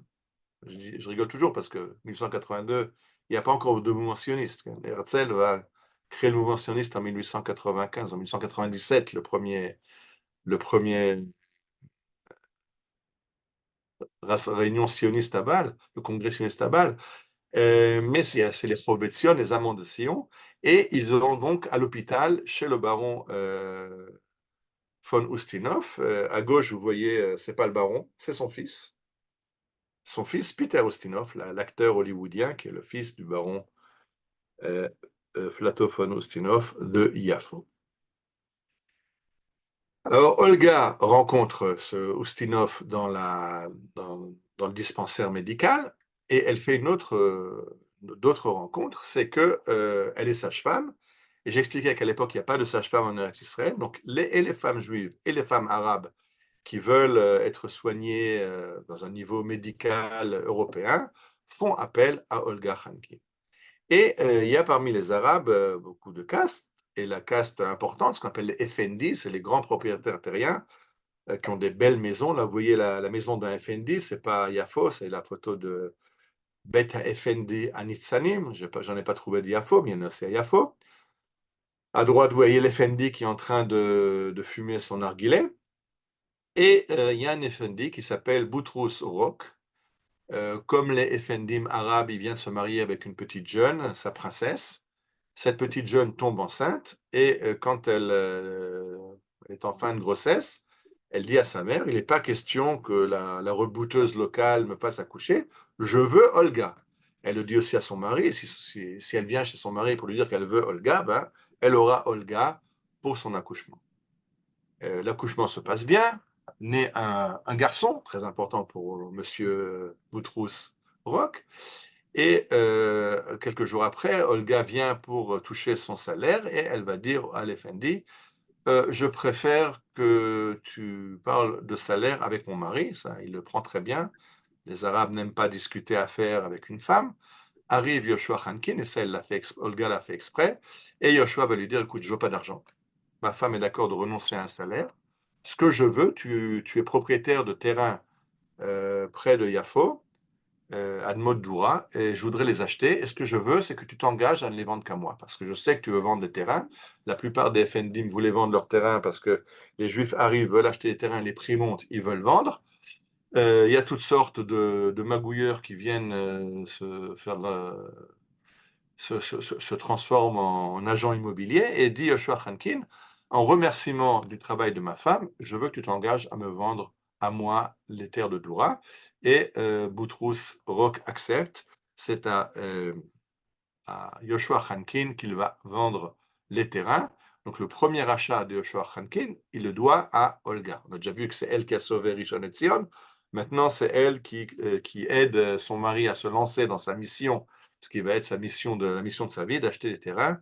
je rigole toujours parce que 1882, il n'y a pas encore de mouvement sioniste. Herzl va créer le mouvement sioniste en 1895, en 1897, le premier réunion sioniste à Bâle, le congrès sioniste à Bâle. Mais c'est les Chovetzion, les amants de Sion, et ils vont donc à l'hôpital chez le baron von Ustinov. À gauche, vous voyez, c'est pas le baron, c'est son fils. Son fils, Peter Ustinov, l'acteur hollywoodien, qui est le fils du baron Plato von Ustinov de Yafo. Alors, Olga rencontre ce Ustinov dans le dispensaire médical et elle fait d'autres rencontres, c'est que elle est sage-femme. Et j'expliquais qu'à l'époque, il n'y a pas de sage-femme en Eretz Israël. Donc, les femmes juives et les femmes arabes qui veulent être soignées dans un niveau médical européen font appel à Olga Khankin. Et il y a parmi les Arabes beaucoup de castes, et la caste importante, ce qu'on appelle les Effendis, c'est les grands propriétaires terriens qui ont des belles maisons. Là, vous voyez la maison d'un Effendi, c'est pas Yafo, c'est la photo de Bet Effendi à Nitsanim. J'en ai pas trouvé de Yafo, mais il y en a aussi à Yafo. À droite, vous voyez l'Effendi qui est en train de fumer son narguilé. Et il y a un Effendi qui s'appelle Boutrous Rock. Comme les Effendim arabes, il vient de se marier avec une petite jeune, sa princesse. Cette petite jeune tombe enceinte et quand elle est en fin de grossesse, elle dit à sa mère, il n'est pas question que la rebouteuse locale me fasse accoucher, je veux Olga. Elle le dit aussi à son mari, si elle vient chez son mari pour lui dire qu'elle veut Olga, ben, elle aura Olga pour son accouchement. L'accouchement se passe bien, naît un garçon, très important pour monsieur Boutrous Roch, et quelques jours après, Olga vient pour toucher son salaire et elle va dire à l'Effendi, je préfère que tu parles de salaire avec mon mari, ça il le prend très bien, les Arabes n'aiment pas discuter affaires avec une femme, arrive Yoshua Hankin, et ça, Olga l'a fait exprès, et Yoshua va lui dire, écoute, je veux pas d'argent. Ma femme est d'accord de renoncer à un salaire. Ce que je veux, tu es propriétaire de terrain près de Yafo, Admod Doura, et je voudrais les acheter. Et ce que je veux, c'est que tu t'engages à ne les vendre qu'à moi, parce que je sais que tu veux vendre des terrains. La plupart des FNDim voulaient vendre leurs terrains parce que les Juifs arrivent, veulent acheter des terrains, les prix montent, ils veulent vendre. Il y a toutes sortes de magouilleurs qui viennent se faire se transforment en agent immobilier, et dit Yoshua Hankin, en remerciement du travail de ma femme, je veux que tu t'engages à me vendre à moi les terres de Doura. Et Boutrous Rock accepte. C'est à Yoshua Hankin qu'il va vendre les terrains. Donc le premier achat de Yoshua Hankin, il le doit à Olga. On a déjà vu que c'est elle qui a sauvé Rishon LeZion. Maintenant, c'est elle qui aide son mari à se lancer dans sa mission, ce qui va être la mission de sa vie, d'acheter des terrains,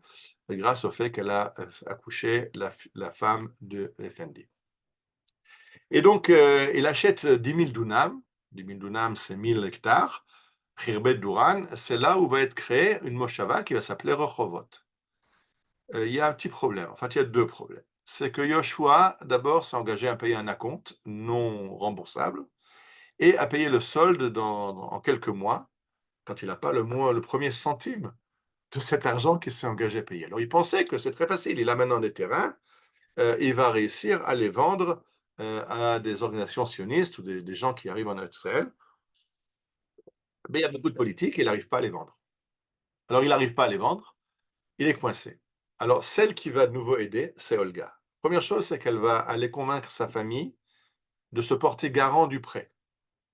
grâce au fait qu'elle a accouché la femme de l'Effendi. Et donc, il achète 10 000 dunams. 10 000 dunams, c'est 1000 hectares. Khirbet Douran, c'est là où va être créée une moshava qui va s'appeler Rehovot. Il y a un petit problème, en fait, il y a deux problèmes. C'est que Yoshua, d'abord, s'est engagé à payer un acompte non remboursable et à payer le solde en quelques mois, quand il n'a pas le premier centime de cet argent qu'il s'est engagé à payer. Alors, il pensait que c'est très facile. Il a maintenant des terrains, il va réussir à les vendre à des organisations sionistes ou des gens qui arrivent en Israël. Mais il y a beaucoup de politique et il n'arrive pas à les vendre. Alors, il n'arrive pas à les vendre, il est coincé. Alors, celle qui va de nouveau aider, c'est Olga. Première chose, c'est qu'elle va aller convaincre sa famille de se porter garant du prêt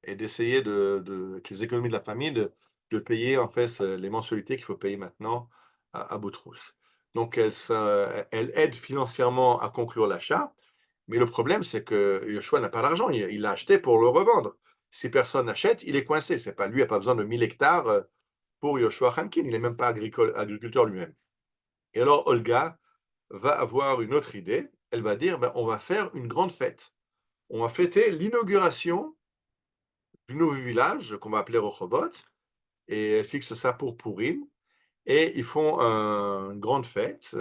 et d'essayer avec les économies de la famille, de payer en fait les mensualités qu'il faut payer maintenant à Boutrous. Donc, elle aide financièrement à conclure l'achat, mais le problème, c'est que Yoshua n'a pas d'argent. Il l'a acheté pour le revendre. Si personne n'achète, il est coincé. C'est pas lui, il n'a pas besoin de 1000 hectares pour Yoshua Hankin. Il n'est même pas agriculteur lui-même. Et alors, Olga va avoir une autre idée. Elle va dire, ben, on va faire une grande fête. On va fêter l'inauguration du nouveau village qu'on va appeler Rehovot. Et elle fixe ça pour Purim. Et ils font une grande fête.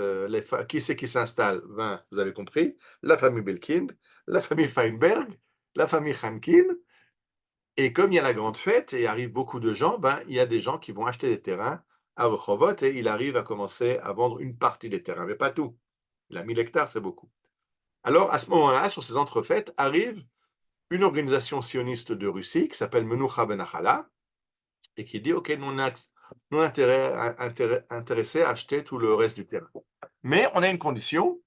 Qui c'est qui s'installe? Ben, vous avez compris, la famille Belkind, la famille Feinberg, la famille Hankin. Et comme il y a la grande fête et arrive beaucoup de gens, ben, il y a des gens qui vont acheter des terrains à Rehovot et il arrive à commencer à vendre une partie des terrains, mais pas tout. Il a 1000 hectares, c'est beaucoup. Alors, à ce moment-là, sur ces entrefaites, arrive une organisation sioniste de Russie qui s'appelle Menucha Benachala et qui dit, OK, nous, on est intéressés à acheter tout le reste du terrain. Mais on a une condition,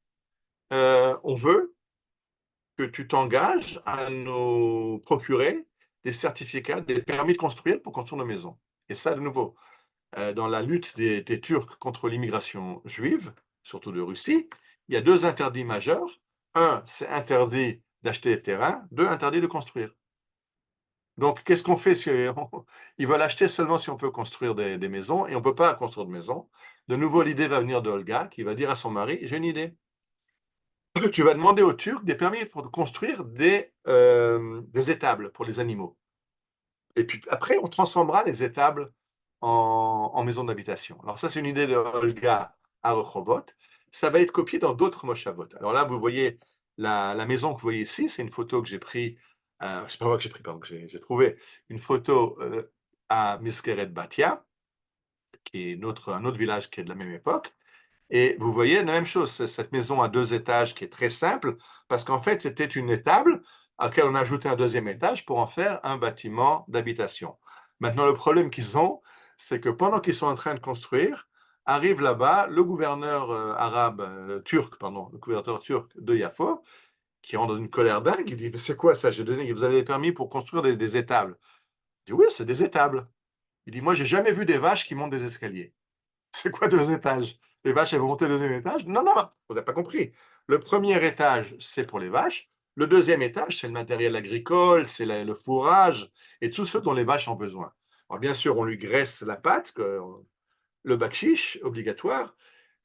on veut que tu t'engages à nous procurer des certificats, des permis de construire pour construire nos maisons. Et ça, de nouveau, dans la lutte des Turcs contre l'immigration juive, surtout de Russie, il y a deux interdits majeurs. Un, c'est interdit d'acheter des terrains. Deux, interdit de construire. Donc, qu'est-ce qu'on fait ils veulent acheter seulement si on peut construire des maisons et on ne peut pas construire de maisons. De nouveau, l'idée va venir de Olga qui va dire à son mari, j'ai une idée. Tu vas demander aux Turcs des permis pour construire des étables pour les animaux. Et puis après, on transformera les étables en maisons d'habitation. Alors ça, c'est une idée de Olga à Rehovot. Ça va être copié dans d'autres moshavot. Alors là, vous voyez la maison que vous voyez ici, c'est une photo que j'ai prise, c'est pas moi que j'ai pris, pardon, que j'ai trouvé une photo à Miskeret Batia, qui est un autre village qui est de la même époque. Et vous voyez la même chose, cette maison à 2 étages qui est très simple, parce qu'en fait, c'était une étable à laquelle on a ajouté un deuxième étage pour en faire un bâtiment d'habitation. Maintenant, le problème qu'ils ont, c'est que pendant qu'ils sont en train de construire, arrive là-bas le gouverneur turc, pardon, le gouverneur turc de Yafo, qui rentre dans une colère dingue, il dit, mais c'est quoi ça? Vous avez des permis pour construire des étables. Il dit, oui, c'est des étables. Il dit, moi, j'ai jamais vu des vaches qui montent des escaliers. C'est quoi 2 étages? Les vaches, elles vont monter le deuxième étage? Non, non, non, vous n'avez pas compris. Le premier étage, c'est pour les vaches. Le deuxième étage, c'est le matériel agricole, c'est le fourrage et tout ce dont les vaches ont besoin. Alors, bien sûr, on lui graisse la patte, le bakchiche obligatoire.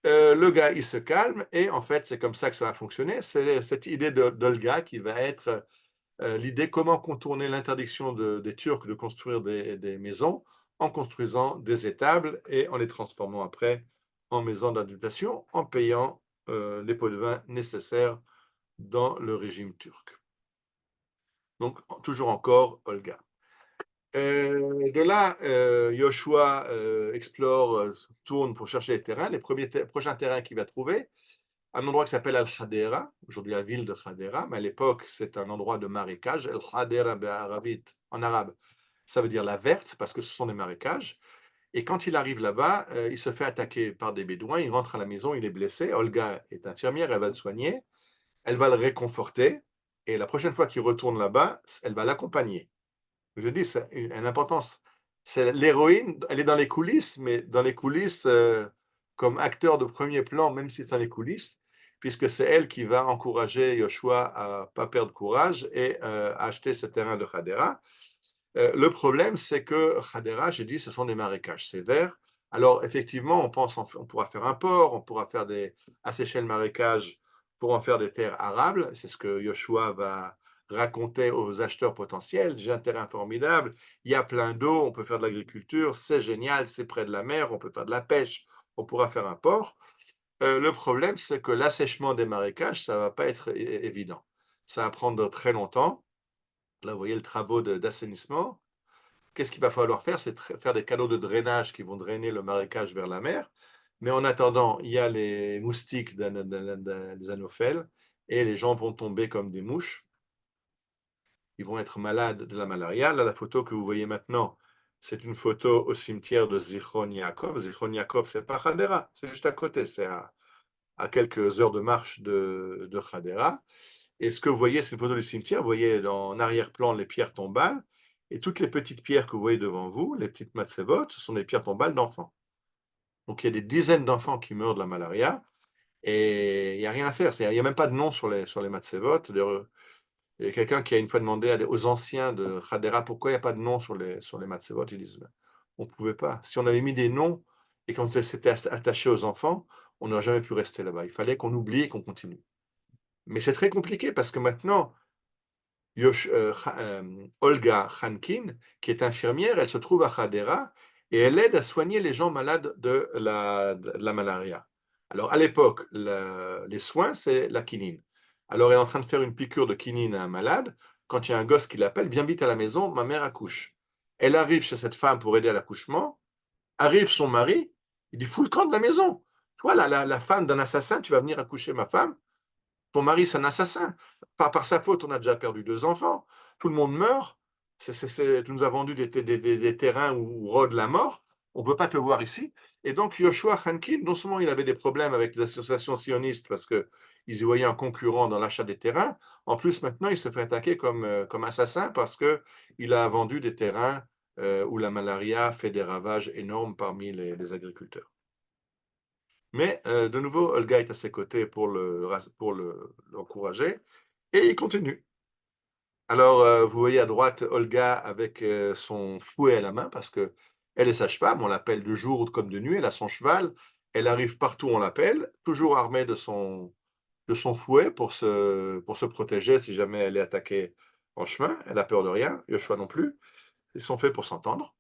Le gars, il se calme et en fait, c'est comme ça que ça va fonctionner. C'est cette idée d'Olga qui va être l'idée comment contourner l'interdiction des Turcs de construire des maisons en construisant des étables et en les transformant après en maisons d'habitation, en payant les pots de vin nécessaires dans le régime turc. Donc, toujours encore Olga. De là, Yoshua explore, tourne pour chercher les terrains. Les prochains terrains qu'il va trouver, un endroit qui s'appelle Al-Hadera, aujourd'hui la ville de Hadera, mais à l'époque, c'est un endroit de marécage. Al-Hadera en arabe, ça veut dire la verte, parce que ce sont des marécages. Et quand il arrive là-bas, il se fait attaquer par des bédouins, il rentre à la maison, il est blessé. Olga est infirmière, elle va le soigner, elle va le réconforter, et la prochaine fois qu'il retourne là-bas, elle va l'accompagner. Je dis, c'est une importance. C'est l'héroïne, elle est dans les coulisses, mais dans les coulisses, comme acteur de premier plan, même si c'est dans les coulisses, puisque c'est elle qui va encourager Yoshua à ne pas perdre courage et à acheter ce terrain de Hadera. Le problème, c'est que Hadera, j'ai dit, ce sont des marécages sévères. Alors, effectivement, on pourra faire un port, on pourra faire assécher le marécage pour en faire des terres arables. C'est ce que Yoshua va raconter aux acheteurs potentiels. J'ai un terrain formidable, il y a plein d'eau, on peut faire de l'agriculture, c'est génial, c'est près de la mer, on peut faire de la pêche, on pourra faire un port. Le problème, c'est que l'assèchement des marécages, ça ne va pas être évident. Ça va prendre très longtemps. Là, vous voyez le travaux d'assainissement. Qu'est-ce qu'il va falloir faire? C'est faire des canaux de drainage qui vont drainer le marécage vers la mer. Mais en attendant, il y a les moustiques des anophèles et les gens vont tomber comme des mouches. Ils vont être malades de la malaria. Là, la photo que vous voyez maintenant, c'est une photo au cimetière de Zichron Yaakov. Zichron Yaakov, c'est pas Hadera, c'est juste à côté, c'est à quelques heures de marche de Hadera. Et ce que vous voyez, c'est une photo du cimetière. Vous voyez en arrière-plan les pierres tombales. Et toutes les petites pierres que vous voyez devant vous, les petites matzevot, ce sont des pierres tombales d'enfants. Donc il y a des dizaines d'enfants qui meurent de la malaria. Et il n'y a rien à faire. Il n'y a même pas de nom sur les matzevot. Il y a quelqu'un qui a une fois demandé aux anciens de Hadera pourquoi il n'y a pas de nom sur les matzevot. Ils disent, on ne pouvait pas. Si on avait mis des noms et qu'on s'était attaché aux enfants, on n'aurait jamais pu rester là-bas. Il fallait qu'on oublie et qu'on continue. Mais c'est très compliqué parce que maintenant, Olga Khankin, qui est infirmière, elle se trouve à Hadera et elle aide à soigner les gens malades de la malaria. Alors à l'époque, les soins, c'est la quinine. Alors elle est en train de faire une piqûre de quinine à un malade. Quand il y a un gosse qui l'appelle, viens vite à la maison, ma mère accouche. Elle arrive chez cette femme pour aider à l'accouchement. Arrive son mari, il dit fous le camp de la maison. Toi, la femme d'un assassin, tu vas venir accoucher ma femme. Ton mari, c'est un assassin. Par sa faute, on a déjà perdu 2 enfants. Tout le monde meurt. Tu nous as vendu des terrains où rôde la mort. On ne peut pas te voir ici. Et donc, Yoshua Hankin, non seulement il avait des problèmes avec les associations sionistes parce qu'ils y voyaient un concurrent dans l'achat des terrains, en plus, maintenant, il se fait attaquer comme assassin parce qu'il a vendu des terrains où la malaria fait des ravages énormes parmi les agriculteurs. Mais de nouveau, Olga est à ses côtés pour l'encourager et il continue. Alors, vous voyez à droite Olga avec son fouet à la main parce que elle est sage-femme, on l'appelle de jour comme de nuit, elle a son cheval, elle arrive partout, on l'appelle, toujours armée de son fouet pour se protéger si jamais elle est attaquée en chemin. Elle a peur de rien, Yoshua non plus. Ils sont faits pour s'entendre.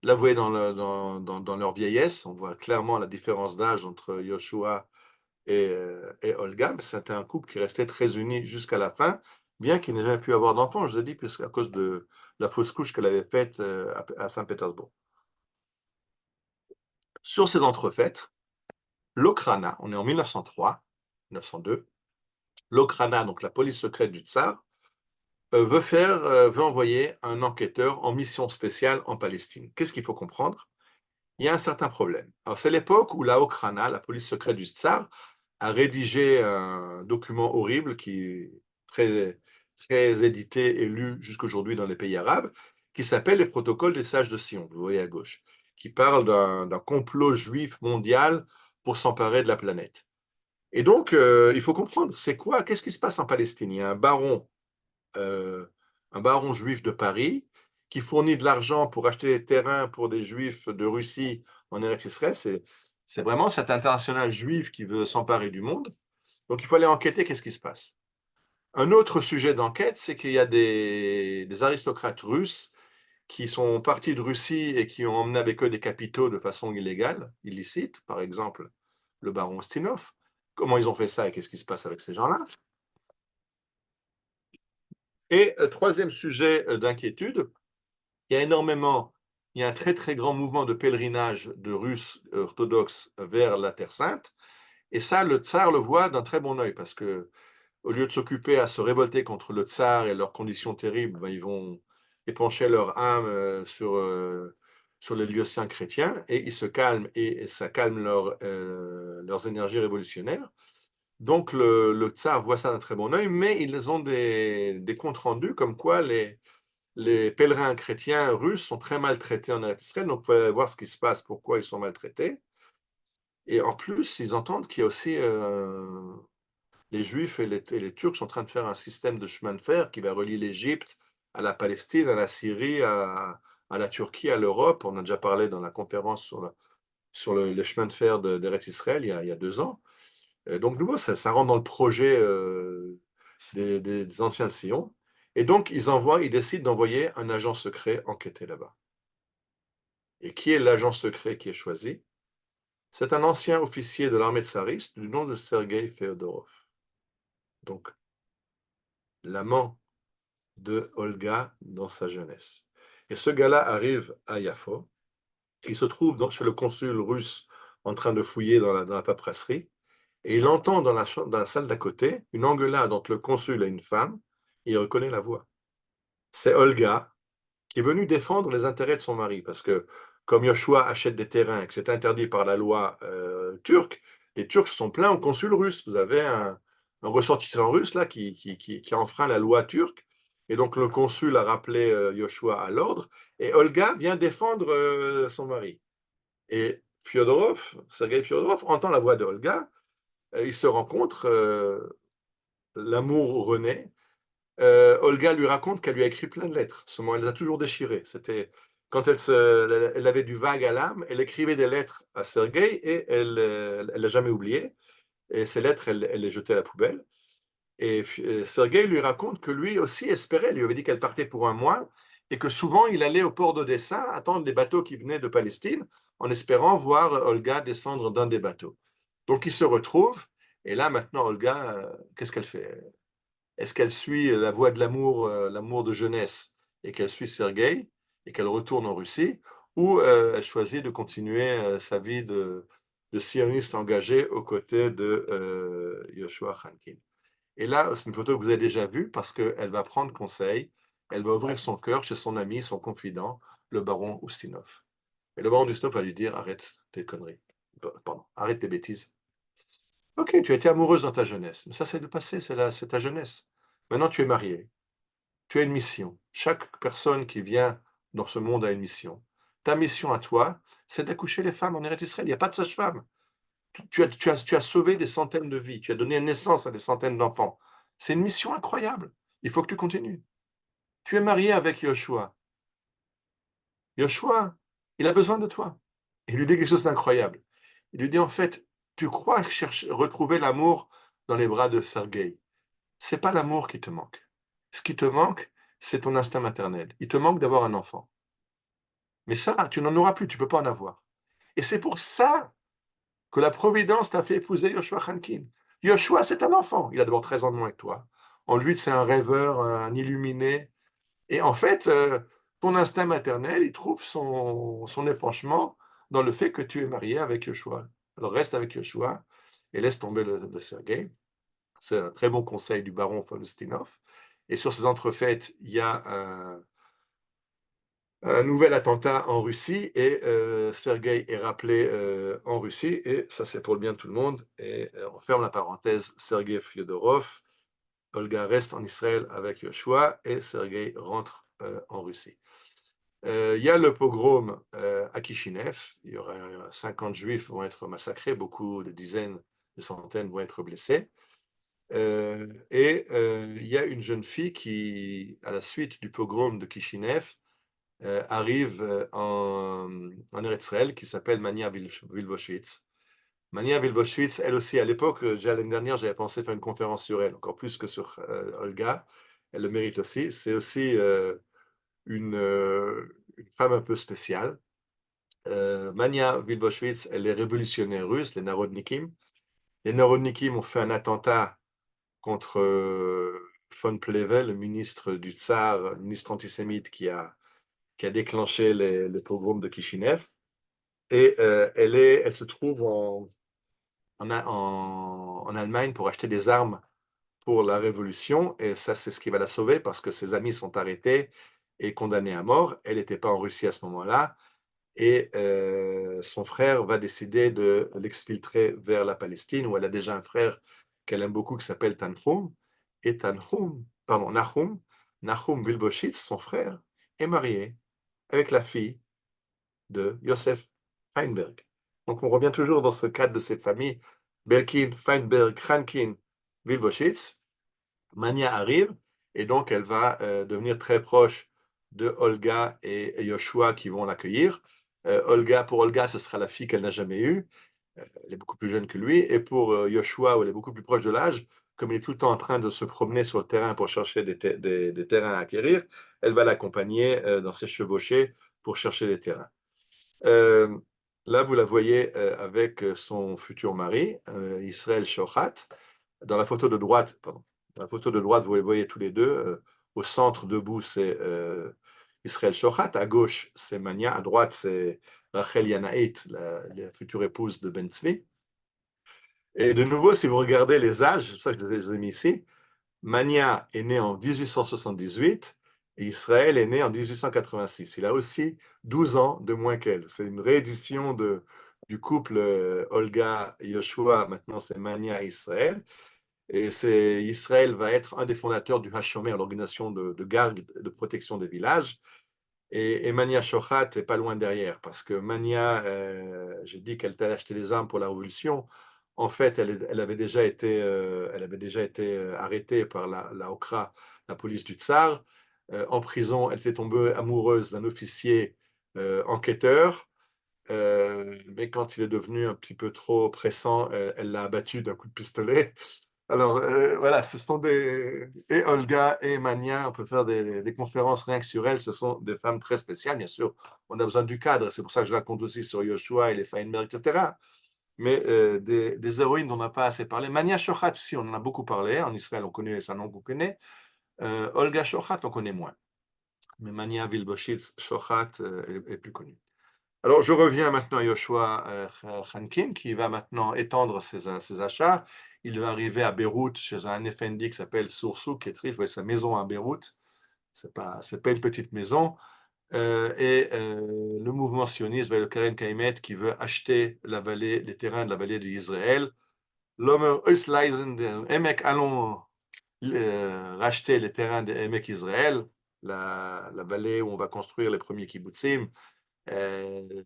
Là, vous voyez dans leur vieillesse, on voit clairement la différence d'âge entre Yoshua et Olga, mais c'était un couple qui restait très uni jusqu'à la fin, bien qu'il n'ait jamais pu avoir d'enfant, je vous ai dit, à cause de la fausse couche qu'elle avait faite à Saint-Pétersbourg. Sur ces entrefaites, l'Okhrana, on est en 1903, 1902, l'Okhrana, donc la police secrète du Tsar, veut envoyer un enquêteur en mission spéciale en Palestine. Qu'est-ce qu'il faut comprendre? Il y a un certain problème. Alors, c'est l'époque où la Okhrana, la police secrète du Tsar, a rédigé un document horrible qui est très, très édité et lu jusqu'aujourd'hui dans les pays arabes, qui s'appelle les protocoles des sages de Sion, vous voyez à gauche, qui parle d'un complot juif mondial pour s'emparer de la planète. Et donc, il faut comprendre, qu'est-ce qui se passe en Palestine? Il y a un baron juif de Paris qui fournit de l'argent pour acheter des terrains pour des juifs de Russie en Eretz Israël. C'est vraiment cet international juif qui veut s'emparer du monde. Donc il faut aller enquêter qu'est-ce qui se passe. Un autre sujet d'enquête, c'est qu'il y a des aristocrates russes qui sont partis de Russie et qui ont emmené avec eux des capitaux de façon illégale, illicite, par exemple le baron Ustinov. Comment ils ont fait ça et qu'est-ce qui se passe avec ces gens-là? Et troisième sujet d'inquiétude, il y a un très très grand mouvement de pèlerinage de Russes orthodoxes vers la Terre Sainte, et ça, le tsar le voit d'un très bon œil, parce que au lieu de s'occuper à se révolter contre le tsar et leurs conditions terribles, ben, ils vont épancher leur âme sur les lieux saints chrétiens, et ils se calment, et ça calme leurs énergies révolutionnaires. Donc le tsar voit ça d'un très bon œil, mais ils ont des comptes rendus comme quoi les pèlerins chrétiens russes sont très maltraités en Israël, donc il faut aller voir ce qui se passe, pourquoi ils sont maltraités. Et en plus, ils entendent qu'il y a aussi les Juifs et les Turcs sont en train de faire un système de chemin de fer qui va relier l'Égypte à la Palestine, à la Syrie, à la Turquie, à l'Europe. On a déjà parlé dans la conférence sur les chemins de fer d'Eretz Israël il y a 2 ans. Donc, de nouveau, ça rentre dans le projet des anciens de Sion. Et donc, ils décident d'envoyer un agent secret enquêter là-bas. Et qui est l'agent secret qui est choisi? C'est un ancien officier de l'armée tsariste du nom de Sergei Féodorov. Donc, l'amant de Olga dans sa jeunesse. Et ce gars-là arrive à Yafo. Il se trouve chez le consul russe en train de fouiller dans la paperasserie. Et il entend dans la salle d'à côté une engueulade entre le consul et une femme. Et il reconnaît la voix. C'est Olga, qui est venue défendre les intérêts de son mari, parce que comme Yoshua achète des terrains et que c'est interdit par la loi turque, les Turcs se sont plaints au consul russe. Vous avez un ressortissant russe là qui a enfreint la loi turque, et donc le consul a rappelé Yoshua à l'ordre, et Olga vient défendre son mari. Et Sergei Fyodorov entend la voix de Olga, ils se rencontrent, l'amour renaît. Olga lui raconte qu'elle lui a écrit plein de lettres. Seulement, elle les a toujours déchirées. C'était quand elle avait du vague à l'âme, elle écrivait des lettres à Sergueï et elle l'a jamais oublié. Et ces lettres, elle les jetait à la poubelle. Et Sergueï lui raconte que lui aussi espérait. Il lui avait dit qu'elle partait pour un mois et que souvent il allait au port d'Odessa attendre des bateaux qui venaient de Palestine en espérant voir Olga descendre d'un des bateaux. Donc ils se retrouvent. Et là maintenant, Olga, qu'est-ce qu'elle fait? Est-ce qu'elle suit la voie de l'amour, l'amour de jeunesse, et qu'elle suit Sergueï, et qu'elle retourne en Russie, ou elle choisit de continuer sa vie de sioniste engagé aux côtés de Yoshua Khankin. Et là, c'est une photo que vous avez déjà vue parce qu'elle va prendre conseil, elle va ouvrir son cœur chez son ami, son confident, le baron Ustinov. Et le baron Ustinov va lui dire, arrête tes conneries, pardon, arrête tes bêtises. Ok, tu as été amoureuse dans ta jeunesse, mais ça c'est le passé, c'est ta jeunesse. Maintenant tu es mariée, tu as une mission. Chaque personne qui vient dans ce monde a une mission. Ta mission à toi, c'est d'accoucher les femmes en Eretz Israël. Il n'y a pas de sage-femme. Tu as sauvé des centaines de vies, tu as donné naissance à des centaines d'enfants. C'est une mission incroyable. Il faut que tu continues. Tu es marié avec Yoshua. Yoshua, il a besoin de toi. Il lui dit quelque chose d'incroyable. Il lui dit en fait, tu crois retrouver l'amour dans les bras de Sergueï. C'est pas l'amour qui te manque. Ce qui te manque, c'est ton instinct maternel. Il te manque d'avoir un enfant. Mais ça, tu n'en auras plus, tu ne peux pas en avoir. Et c'est pour ça que la Providence t'a fait épouser Yoshua Khankin. Yoshua, c'est un enfant. Il a d'abord 13 ans de moins que toi. En lui, c'est un rêveur, un illuminé. Et en fait, ton instinct maternel, il trouve son épanchement dans le fait que tu es marié avec Yoshua. Alors reste avec Yoshua et laisse tomber le Sergueï. C'est un très bon conseil du baron von Ustinov. Et sur ces entrefaites, il y a un nouvel attentat en Russie et Sergueï est rappelé en Russie et ça c'est pour le bien de tout le monde. Et on ferme la parenthèse, Sergueï Fyodorov, Olga reste en Israël avec Yoshua et Sergueï rentre en Russie. Il y a le pogrom à Kishinev, il y aura 50 juifs vont être massacrés, beaucoup de dizaines, de centaines vont être blessés. Il y a une jeune fille qui, à la suite du pogrom de Kishinev, arrive en Eretz Israël, qui s'appelle Mania Wilboshvitz. Mania Wilboshvitz, elle aussi, à l'époque, l'année dernière, j'avais pensé faire une conférence sur elle, encore plus que sur Olga. Elle le mérite aussi. C'est aussi une femme un peu spéciale. Mania Wilboshvitz, elle est révolutionnaire russe, les Narodnikim. Les Narodnikim ont fait un attentat contre von Plehve, le ministre du Tsar, le ministre antisémite qui a déclenché les pogroms de Kishinev. Et elle se trouve en Allemagne pour acheter des armes pour la révolution. Et ça, c'est ce qui va la sauver parce que ses amis sont arrêtés et condamnés à mort. Elle n'était pas en Russie à ce moment-là. Et son frère va décider de l'exfiltrer vers la Palestine, où elle a déjà un frère qu'elle aime beaucoup qui s'appelle Tanhum. Et Nahum Wilboshitz, son frère, est marié avec la fille de Yosef Feinberg. Donc on revient toujours dans ce cadre de ces familles, Belkin, Feinberg, Khankin, Wilboshitz. Mania arrive, et donc elle va devenir très proche de Olga et Yoshua qui vont l'accueillir. Pour Olga, ce sera la fille qu'elle n'a jamais eue. Elle est beaucoup plus jeune que lui. Et pour Yoshua, où elle est beaucoup plus proche de l'âge, comme il est tout le temps en train de se promener sur le terrain pour chercher des terrains à acquérir, elle va l'accompagner dans ses chevauchées pour chercher des terrains. Euh, Là, vous la voyez avec son futur mari, Israël Shochat. Dans la photo de droite, pardon, dans la photo de droite, vous les voyez tous les deux. Au centre, debout, c'est Israël Shochat. À gauche, c'est Mania. À droite, c'est Rachel Yanaït, la future épouse de Ben Tzvi. Et de nouveau, si vous regardez les âges, c'est pour ça que je les ai mis ici, Mania est né en 1878 et Israël est né en 1886. Il a aussi 12 ans de moins qu'elle. C'est une réédition du couple Olga et Yoshua. Maintenant, c'est Mania et Israël. Et Israël va être un des fondateurs du Hashomer, l'organisation de garde et de protection des villages. Et Mania Shochat est pas loin derrière, parce que Mania, j'ai dit qu'elle allait acheter des armes pour la révolution. En fait, elle avait déjà été arrêtée par la Okra, la police du Tsar. En prison, elle était tombée amoureuse d'un officier enquêteur. Mais quand il est devenu un petit peu trop pressant, elle l'a abattu d'un coup de pistolet. Alors, voilà, ce sont Et Olga et Mania, on peut faire des conférences rien que sur elles, ce sont des femmes très spéciales, bien sûr. On a besoin du cadre, c'est pour ça que je raconte aussi sur Yoshua et les Feinberg, etc. Mais des héroïnes dont on n'a pas assez parlé. Mania Shochat, si, on en a beaucoup parlé. En Israël, on connaît ça, nom qu'on connaît. Olga Shochat, on connaît moins. Mais Mania Wilboshitz Shochat est plus connue. Alors, je reviens maintenant à Yoshua Khankin, qui va maintenant étendre ses achats. Il va arriver à Beyrouth chez un Effendi qui s'appelle Soursou, qui est riche. Vous voyez sa maison à Beyrouth. C'est pas une petite maison. Le mouvement sioniste, le Keren Kaimet, qui veut acheter les terrains de la vallée d'Israël. L'homme Eusleisen, Emek, allons racheter les terrains de Emek Israël, la vallée où on va construire les premiers kibbutzim. Il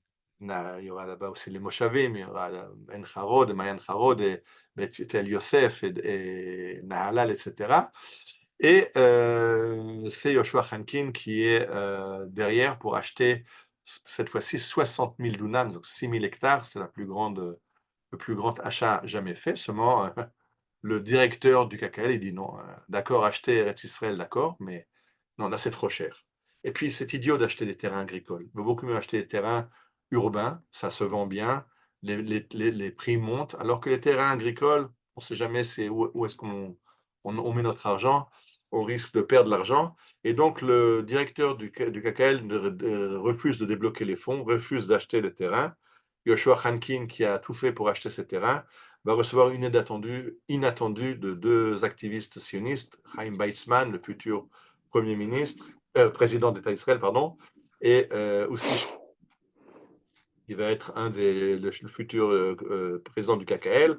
y aura là-bas aussi les Moshavim, il y aura En Harod, Mayan Harod, Tel Yosef et Nahalal, etc. Et c'est Yoshua Khankin qui est derrière pour acheter cette fois-ci 60 000 dunams, donc 6 000 hectares. C'est le plus grand achat jamais fait. Seulement, le directeur du KKL, il dit non, d'accord, acheter Eretz Israël, d'accord, mais non, là c'est trop cher. Et puis c'est idiot d'acheter des terrains agricoles. Il vaut beaucoup mieux acheter des terrains urbains, ça se vend bien, les prix montent, alors que les terrains agricoles, on ne sait jamais où est-ce on met notre argent, on risque de perdre l'argent. Et donc le directeur du KKL refuse de débloquer les fonds, refuse d'acheter des terrains. Yoshua Khankin, qui a tout fait pour acheter ces terrains, va recevoir une aide inattendue de deux activistes sionistes, Chaim Weizmann, le futur président d'État d'Israël, pardon, et aussi qui va être le futur président du KKL,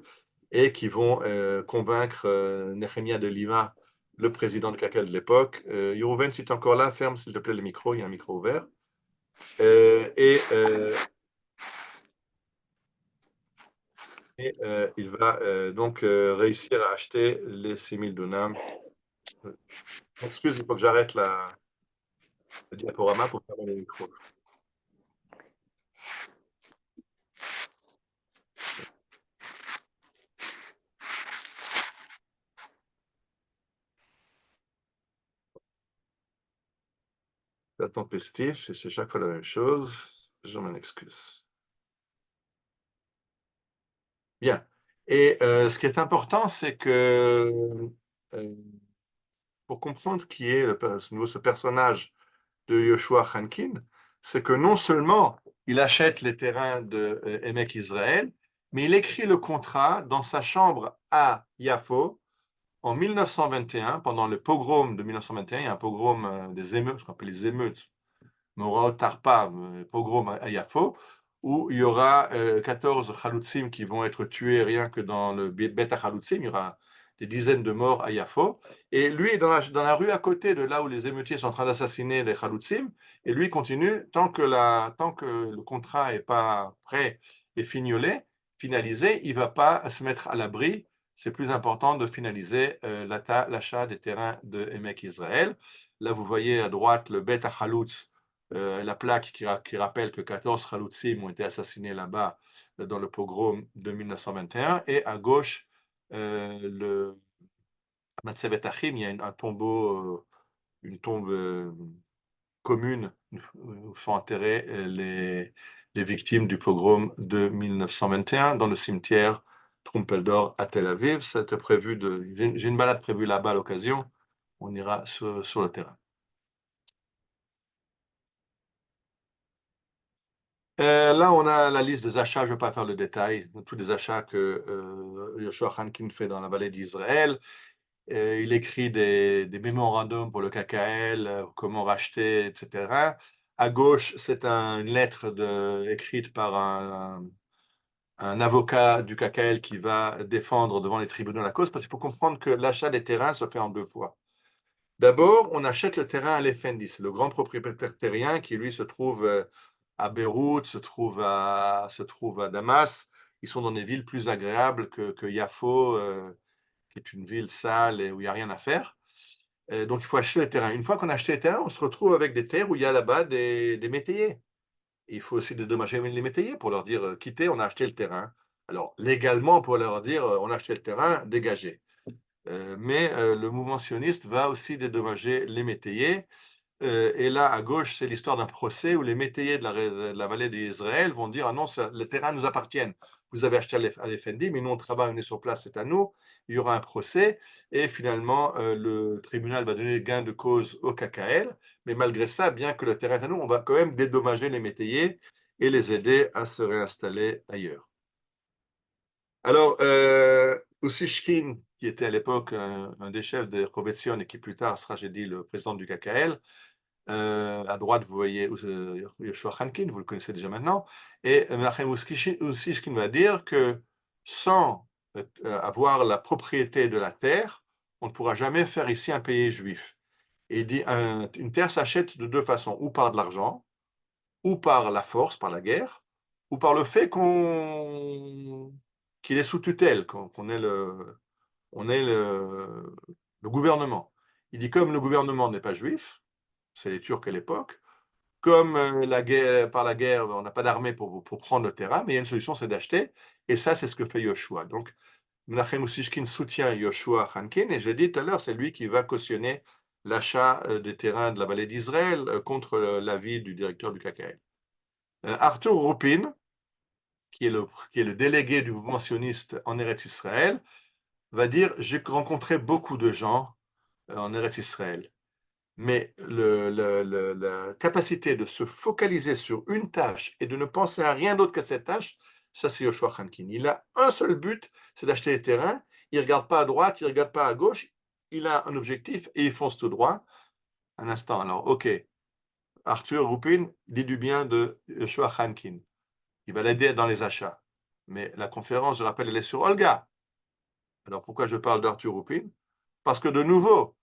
et qui vont convaincre Nehemia de Lima, le président du KKL de l'époque. Yerouven, si tu es encore là, ferme s'il te plaît le micro, il y a un micro ouvert. Il va donc réussir à acheter les 6000 dunams. Excuse, il faut que j'arrête le diaporama pour fermer les micros. C'est intempestif et c'est chaque fois la même chose. Je m'en excuse. Bien. Et ce qui est important, c'est que pour comprendre qui est ce personnage de Yoshua Hankin, c'est que non seulement il achète les terrains de Emek Israël, mais il écrit le contrat dans sa chambre à Yafo en 1921, pendant le pogrom de 1921. Il y a un pogrom des émeutes, ce qu'on appelle les émeutes, Moraot Tarpa, pogrom à Yafo, où il y aura 14 Chalutzim qui vont être tués rien que dans le Bet Chalutzim. Il y aura des dizaines de morts à Yafo. Et lui, dans la rue à côté de là où les émeutiers sont en train d'assassiner les Chalutzim, et lui continue, tant que le contrat n'est pas prêt et finalisé, il ne va pas se mettre à l'abri. C'est plus important de finaliser l'achat des terrains de Emek Israël. Là, vous voyez à droite le Bet Chalutz, la plaque qui rappelle que 14 Chalutzim ont été assassinés là-bas dans le pogrom de 1921. Et à gauche, le Matsevet Achim, il y a un tombeau, une tombe commune où sont enterrés les victimes du pogrom de 1921 dans le cimetière Trumpeldor à Tel Aviv. C'était prévu j'ai une balade prévue là-bas à l'occasion. On ira sur le terrain. Là, on a la liste des achats. Je ne vais pas faire le détail. Tous les achats que Yoshua Hankin fait dans la vallée d'Israël. Il écrit des mémorandums pour le KKL, comment racheter, etc. À gauche, c'est une lettre écrite par un avocat du KKL qui va défendre devant les tribunaux la cause, parce qu'il faut comprendre que l'achat des terrains se fait en deux fois. D'abord, on achète le terrain à l'Effendi, c'est le grand propriétaire terrien qui, lui, se trouve à Beyrouth, se trouve à Damas. Ils sont dans des villes plus agréables que Yafo, qui est une ville sale et où il n'y a rien à faire. Donc, il faut acheter les terrains. Une fois qu'on a acheté les terrains, on se retrouve avec des terres où il y a là-bas des métayers. Et il faut aussi dédommager les métayers pour leur dire quittez, on a acheté le terrain. Alors, légalement, pour leur dire on a acheté le terrain, dégagez. Mais le mouvement sioniste va aussi dédommager les métayers. Et là, à gauche, c'est l'histoire d'un procès où les métayers de la vallée d'Israël vont dire ah non, les terrains nous appartiennent. Vous avez acheté à l'Effendi, mais nous, on travaille, on est sur place, c'est à nous. Il y aura un procès. Et finalement, le tribunal va donner gain de cause au KKL. Mais malgré ça, bien que le terrain est à nous, on va quand même dédommager les métayers et les aider à se réinstaller ailleurs. Alors, Ussishkin, qui était à l'époque un des chefs de Chovetzion et qui plus tard sera, j'ai dit, le président du KKL, à droite, vous voyez Yoshua Hankin, vous le connaissez déjà maintenant, et Menachem Ussishkin va dire que sans avoir la propriété de la terre, on ne pourra jamais faire ici un pays juif. Et il dit une terre s'achète de deux façons, ou par de l'argent, ou par la force, par la guerre, ou par le fait qu'il est sous tutelle, qu'on est le gouvernement. Il dit comme le gouvernement n'est pas juif, c'est les Turcs à l'époque, comme par la guerre, on n'a pas d'armée pour prendre le terrain, mais il y a une solution, c'est d'acheter, et ça, c'est ce que fait Yoshua. Donc, Menachem Ussishkin soutient Yoshua Hankin, et j'ai dit tout à l'heure, c'est lui qui va cautionner l'achat des terrains de la vallée d'Israël contre l'avis du directeur du KKL. Arthur Rupin, qui est le délégué du mouvement sioniste en Eretz Israël, va dire j'ai rencontré beaucoup de gens en Eretz Israël, mais la capacité de se focaliser sur une tâche et de ne penser à rien d'autre qu'à cette tâche, ça c'est Yoshua Hankin. Il a un seul but, c'est d'acheter les terrains. Il ne regarde pas à droite, il ne regarde pas à gauche. Il a un objectif et il fonce tout droit. Un instant, alors, ok. Arthur Rupin dit du bien de Yoshua Hankin. Il va l'aider dans les achats. Mais la conférence, je rappelle, elle est sur Olga. Alors pourquoi je parle d'Arthur Rupin? Parce que de nouveau,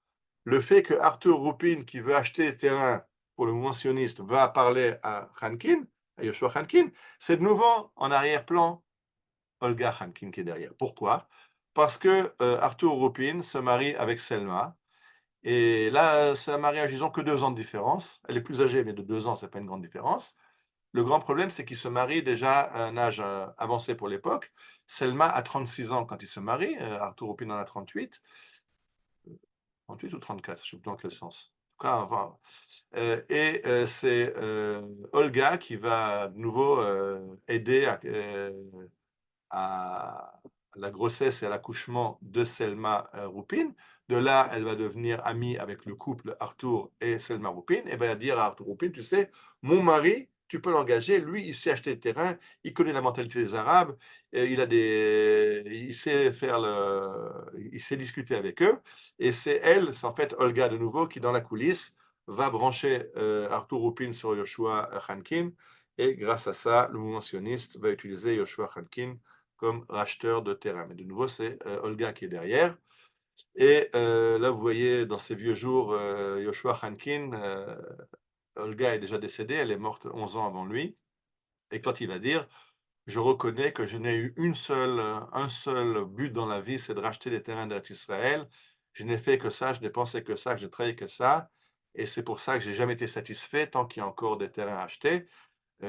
le fait que Arthur Rupin, qui veut acheter des terrains pour le mouvement sioniste, va parler à Hankin, à Yoshua Hankin, c'est de nouveau en arrière-plan Olga Hankin qui est derrière. Pourquoi? Parce que Arthur Rupin se marie avec Selma. Et là, c'est un mariage, ils n'ont que 2 ans de différence. Elle est plus âgée, mais de 2 ans, ce n'est pas une grande différence. Le grand problème, c'est qu'ils se marient déjà à un âge avancé pour l'époque. Selma a 36 ans quand il se marie, Arthur Rupin en a 38. 38 ou 34, je ne sais plus dans quel sens. cas, enfin, c'est Olga qui va de nouveau aider à la grossesse et à l'accouchement de Selma Roupin. De là, elle va devenir amie avec le couple Arthur et Selma Roupin et va dire à Arthur Roupin, tu sais, mon mari, tu peux l'engager, lui, il sait acheter le terrain, il connaît la mentalité des Arabes, il sait il sait discuter avec eux, et c'est elle, c'est en fait Olga de nouveau, qui dans la coulisse va brancher Arthur Roupin sur Yoshua Khankin, et grâce à ça, le mouvement sioniste va utiliser Yoshua Khankin comme racheteur de terrain. Mais de nouveau, c'est Olga qui est derrière. Et là, vous voyez, dans ces vieux jours, Yoshua Khankin, Olga est déjà décédée, elle est morte 11 ans avant lui. Et quand il va dire, je reconnais que je n'ai eu un seul but dans la vie, c'est de racheter les terrains d'Eretz Israël. Je n'ai fait que ça, je n'ai pensé que ça, que je n'ai travaillé que ça. Et c'est pour ça que j'ai jamais été satisfait tant qu'il y a encore des terrains à acheter.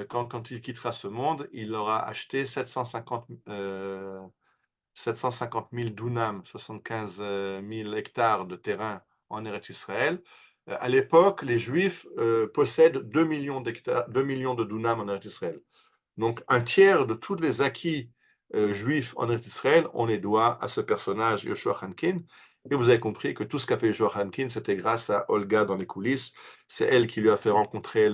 Quand il quittera ce monde, il aura acheté 750 000 dunams, 75 000 hectares de terrain en Eretz Israël. À l'époque, les Juifs possèdent 2 millions d'hectares, 2 millions de dunams en Eretz Israël. Donc, un tiers de tous les acquis juifs en Eretz Israël, on les doit à ce personnage, Yoshua Hankin. Et vous avez compris que tout ce qu'a fait Yoshua Hankin, c'était grâce à Olga dans les coulisses. C'est elle qui lui a fait rencontrer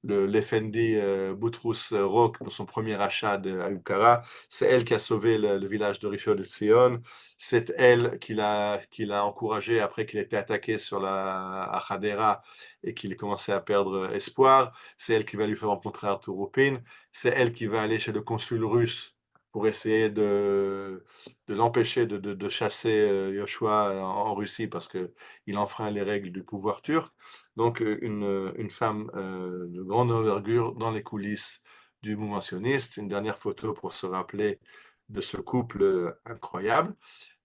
l'Effendi Boutrous Rock dans son premier achat de Ayukara. C'est elle qui a sauvé le village de Rishon LeZion. C'est elle qui l'a encouragé après qu'il était attaqué à Hadera et qu'il commençait à perdre espoir. C'est elle qui va lui faire rencontrer Arthur Rupin. C'est elle qui va aller chez le consul russe pour essayer de l'empêcher de chasser Yoshua en Russie parce qu'il enfreint les règles du pouvoir turc. Donc une femme de grande envergure dans les coulisses du mouvement sioniste. Une dernière photo pour se rappeler de ce couple incroyable.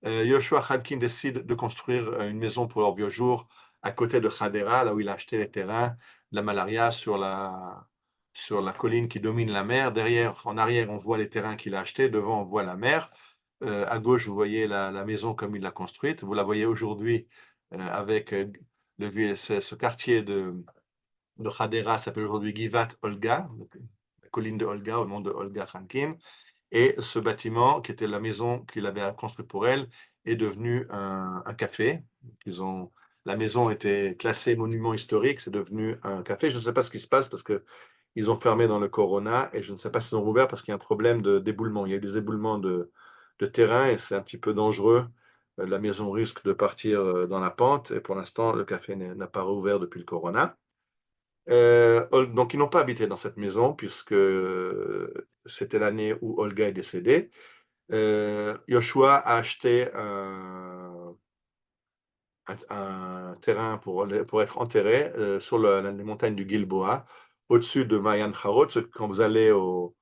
Yoshua Khankin décide de construire une maison pour leur vieux jour à côté de Hadera, là où il a acheté les terrains de la malaria sur la colline qui domine la mer. Derrière, en arrière, on voit les terrains qu'il a achetés. Devant, on voit la mer. À gauche, vous voyez la maison comme il l'a construite. Vous la voyez aujourd'hui avec ce quartier de Hadera s'appelle aujourd'hui Givat Olga, la colline de Olga, au nom de Olga Khankin. Et ce bâtiment, qui était la maison qu'il avait construite pour elle, est devenu un café. La maison était classée monument historique, c'est devenu un café. Je ne sais pas ce qui se passe parce qu'ils ont fermé dans le Corona et je ne sais pas s'ils ont rouvert parce qu'il y a un problème d'éboulement. Il y a eu des éboulements de terrain et c'est un petit peu dangereux. La maison risque de partir dans la pente et pour l'instant, le café n'a pas rouvert depuis le Corona. Donc, ils n'ont pas habité dans cette maison puisque c'était l'année où Olga est décédée. Yoshua a acheté un terrain pour être enterré sur les montagnes du Gilboa, au-dessus de Mayan Harod. Quand vous allez au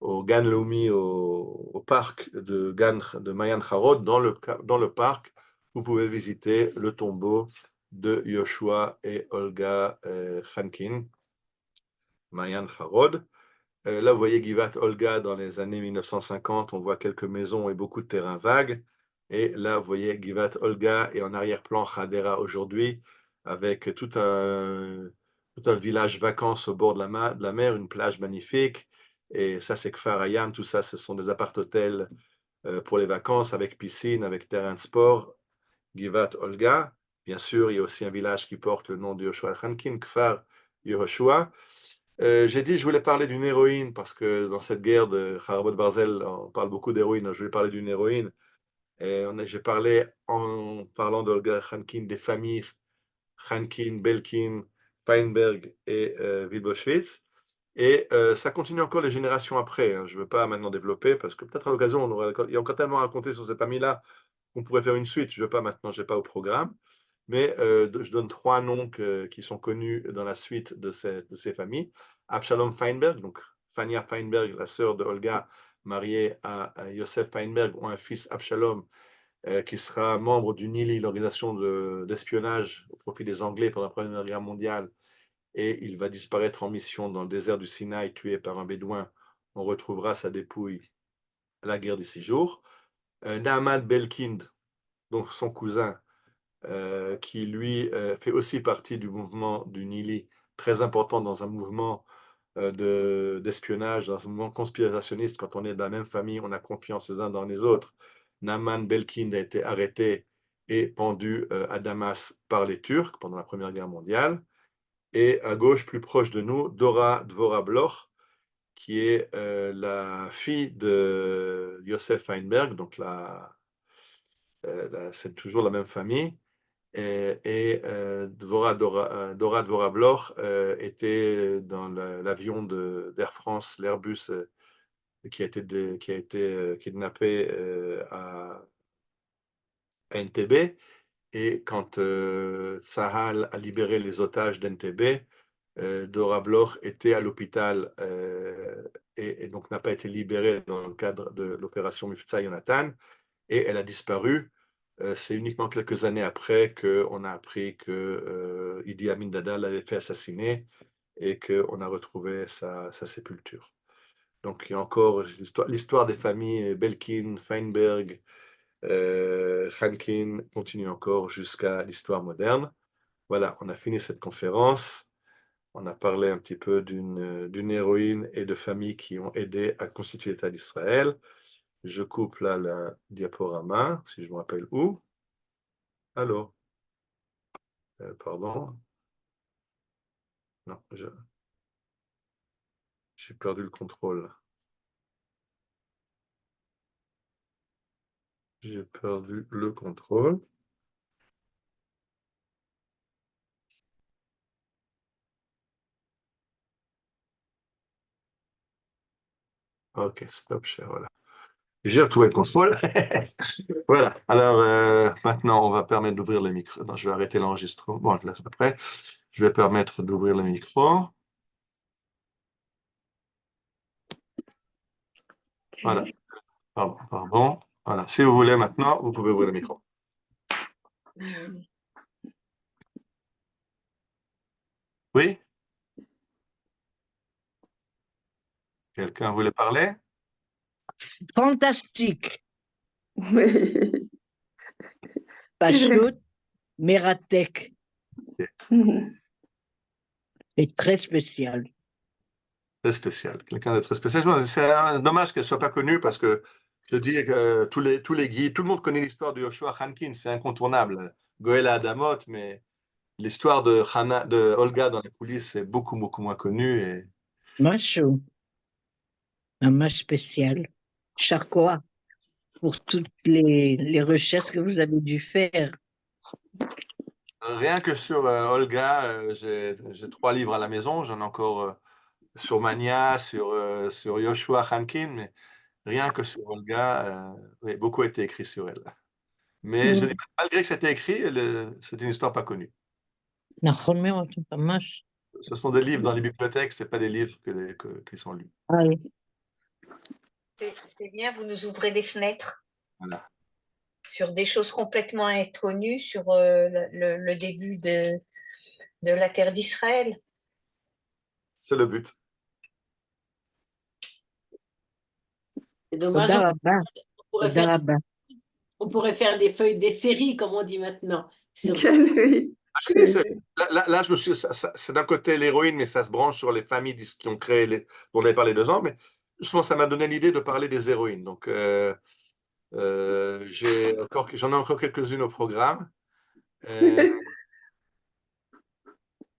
Gan Leumi, au parc de Mayan Harod, dans le parc, vous pouvez visiter le tombeau de Yoshua et Olga Khankin, Mayan Harod. Là, vous voyez Givat Olga dans les années 1950, on voit quelques maisons et beaucoup de terrains vagues. Et là, vous voyez Givat Olga et en arrière-plan Hadera aujourd'hui, avec tout un village vacances au bord de la mer, une plage magnifique. Et ça, c'est Kfar Hayam, tout ça, ce sont des appart-hôtels pour les vacances, avec piscine, avec terrain de sport. Givat Olga, bien sûr, il y a aussi un village qui porte le nom de Yoshua Khankin, Kfar Yehoshua. J'ai dit je voulais parler d'une héroïne parce que dans cette guerre de Kharabot Barzel, on parle beaucoup d'héroïne. Je vais parler d'une héroïne. Et j'ai parlé en parlant d'Olga Khankin des familles Khankin, Belkin, Feinberg et Wilboschwitz. Et ça continue encore les générations après. Hein. Je ne veux pas maintenant développer parce que peut-être à l'occasion, il y a encore tellement à raconter sur ces familles-là qu'on pourrait faire une suite. Je ne veux pas maintenant, je n'ai pas au programme. Mais je donne 3 noms qui sont connus dans la suite de ces familles. Abshalom Feinberg, donc Fania Feinberg, la sœur de Olga, mariée à Yosef Feinberg, ont un fils Abshalom, qui sera membre du NILI, l'organisation d'espionnage au profit des Anglais pendant la Première Guerre mondiale. Et il va disparaître en mission dans le désert du Sinaï, tué par un bédouin. On retrouvera sa dépouille à la guerre des 6 jours. Naaman Belkind, donc son cousin, qui lui fait aussi partie du mouvement du Nili, très important dans un mouvement d'espionnage, dans un mouvement conspirationniste. Quand on est dans la même famille, on a confiance les uns dans les autres. Naaman Belkin a été arrêté et pendu à Damas par les Turcs pendant la Première Guerre mondiale. Et à gauche, plus proche de nous, Dora Dvora Bloch, qui est la fille de Yosef Feinberg, donc c'est toujours la même famille. Et Dora Dvora Bloch était dans l'avion d'Air France, l'Airbus, qui a été kidnappé à Entebbe. Et quand Tsahal a libéré les otages d'Entebbe, Dora Bloch était à l'hôpital et donc n'a pas été libérée dans le cadre de l'opération Mifta Yonatan, et elle a disparu. C'est uniquement quelques années après qu'on a appris que Idi Amin Dada l'avait fait assassiner et qu'on a retrouvé sa sépulture. Donc il y a encore l'histoire des familles Belkin, Feinberg, Khankin continue encore jusqu'à l'histoire moderne. Voilà, on a fini cette conférence. On a parlé un petit peu d'une héroïne et de familles qui ont aidé à constituer l'État d'Israël. Je coupe là la diaporama, si je me rappelle où. Allô? Pardon. Non, j'ai perdu le contrôle. J'ai perdu le contrôle. Ok, stop share, voilà. J'ai retrouvé le contrôle. Voilà. Alors, maintenant, on va permettre d'ouvrir le micro. Non, je vais arrêter l'enregistrement. Bon, je laisse après. Je vais permettre d'ouvrir le micro. Voilà. Pardon. Voilà. Si vous voulez maintenant, vous pouvez ouvrir le micro. Oui? Quelqu'un voulait parler? Fantastique. Oui. Pachout, Meratek. Mhm. C'est très spécial. Très spécial. Quelqu'un de très spécial. C'est dommage qu'elle ne soit pas connue parce que je dis que tous les guides, tout le monde connaît l'histoire de Yoshua Hankin, c'est incontournable. Goël Adamot, mais l'histoire de Olga dans les coulisses est beaucoup, beaucoup moins connue. Et Macho, un match spécial. Charcoa, pour toutes les recherches que vous avez dû faire. rien que sur Olga, j'ai 3 livres à la maison. J'en ai encore sur Mania, sur Yoshua Hankin, mais rien que sur Olga, oui, beaucoup a été écrit sur elle. Mais je dis, malgré que c'était écrit, c'est une histoire pas connue. נכון מאוד, ממש. Ce sont des livres dans les bibliothèques, ce pas des livres qui sont lus. Ah oui. C'est bien, vous nous ouvrez des fenêtres Voilà. sur des choses complètement inconnues, sur le début de la terre d'Israël. C'est le but. C'est dommage, תודה רבה. on pourrait faire des feuilles, des séries, comme on dit maintenant. Oui. Là, je me suis, c'est d'un côté l'héroïne, mais ça se branche sur les familles qui ont créé, dont on avait parlé 2 ans, mais je pense que ça m'a donné l'idée de parler des héroïnes. Donc, j'en ai encore quelques-unes au programme.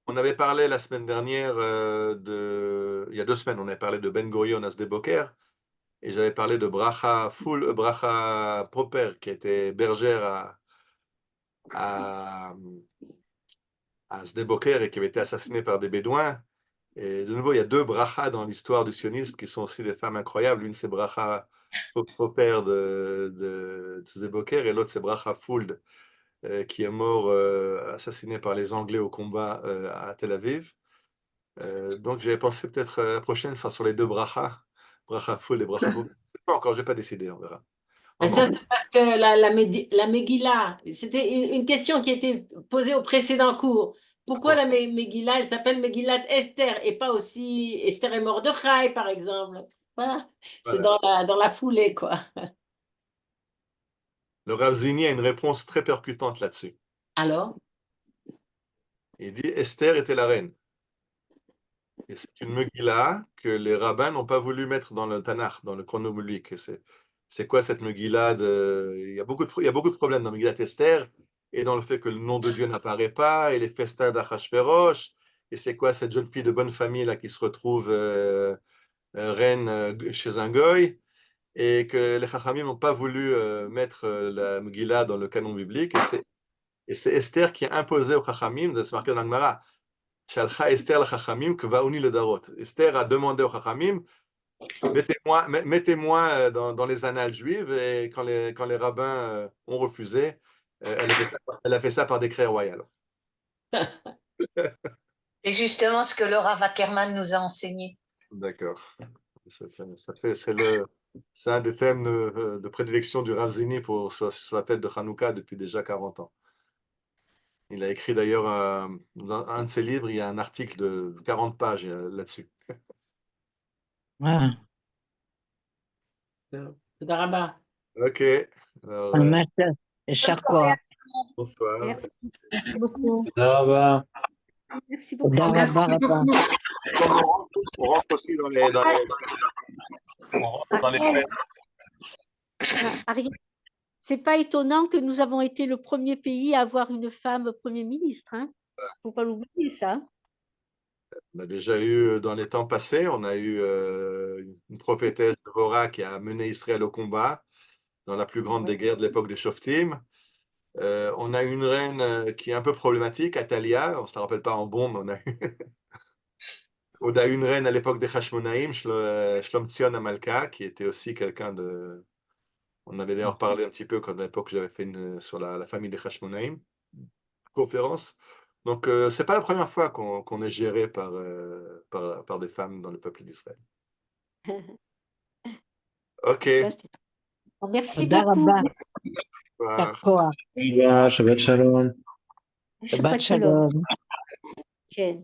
On avait parlé la semaine dernière, il y a 2 semaines, on avait parlé de Ben Gurion à Sde-Boker, et j'avais parlé de Bracha Proper, qui était bergère à Sde-Boker et qui avait été assassinée par des Bédouins. Et de nouveau, il y a 2 brachas dans l'histoire du sionisme qui sont aussi des femmes incroyables. L'une, c'est Bracha Proper de Sde-Boker, et l'autre, c'est Bracha Fould, qui est mort assassiné par les Anglais au combat à Tel Aviv. Donc j'avais pensé peut-être la prochaine sera sur les 2 brachas, Bracha Fould et Bracha Proper. Pas encore, j'ai pas décidé, on verra. Mais ça, c'est parce que la Megillah, c'était une question qui a été posée au précédent cours. Pourquoi la Megillah, elle s'appelle Megillat Esther et pas aussi Esther et Mordechai, par exemple? Voilà. C'est dans la foulée, quoi. Le Rav Zini a une réponse très percutante là-dessus. Alors? Il dit Esther était la reine. Et c'est une Megillah que les rabbins n'ont pas voulu mettre dans le Tanakh, dans le chronobiblique. C'est quoi cette Megillah il y a beaucoup de problèmes dans Megillat Esther et dans le fait que le nom de Dieu n'apparaît pas et les festins d'Achashverosh. Et c'est quoi cette jeune fille de bonne famille là qui se retrouve reine chez un goy et que les Chachamim n'ont pas voulu mettre la Megillah dans le canon biblique. Et c'est Esther qui a imposé aux Chachamim, c'est marqué dans la Gemara, Shalcha Esther la Chachamim kvauni le darot. Esther a demandé aux Chachamim, mettez-moi dans les annales juives, et quand les rabbins ont refusé, elle a fait ça par décret royal. C'est justement ce que le Rav Ackerman nous a enseigné. D'accord. C'est un des thèmes de prédilection du Rav Zini sur la fête de Hanouka depuis déjà 40 ans. Il a écrit d'ailleurs dans un de ses livres, il y a un article de 40 pages là-dessus. Ah, תודה רבה. Ok. Alors, ממש, יישר כוח. bonsoir. Merci beaucoup. תודה רבה. Merci beaucoup. תודה Merci רבה רבה. beaucoup. Comme on rentre aussi dans les fêtes. Ariel, c'est pas étonnant que nous avons été le premier pays à avoir une femme Premier ministre. Hein. Faut pas l'oublier, ça. On a déjà eu, dans les temps passés, on a eu une prophétesse Devorah qui a mené Israël au combat dans la plus grande des guerres de l'époque des Shoftim. On a une reine qui est un peu problématique, Atalia. On ne se la rappelle pas en bon, mais on a eu une reine à l'époque des Hashmonaïm, Shlom Tzion Amalka, qui était aussi quelqu'un de... On avait d'ailleurs parlé un petit peu quand à l'époque j'avais fait sur la famille des Hashmonaïm, conférence. Donc, ce n'est pas la première fois qu'on est géré par des femmes dans le peuple d'Israël. Ok. Merci תודה beaucoup. רבה. יישר כוח. תודה, שבת שלום. שבת שלום. כן.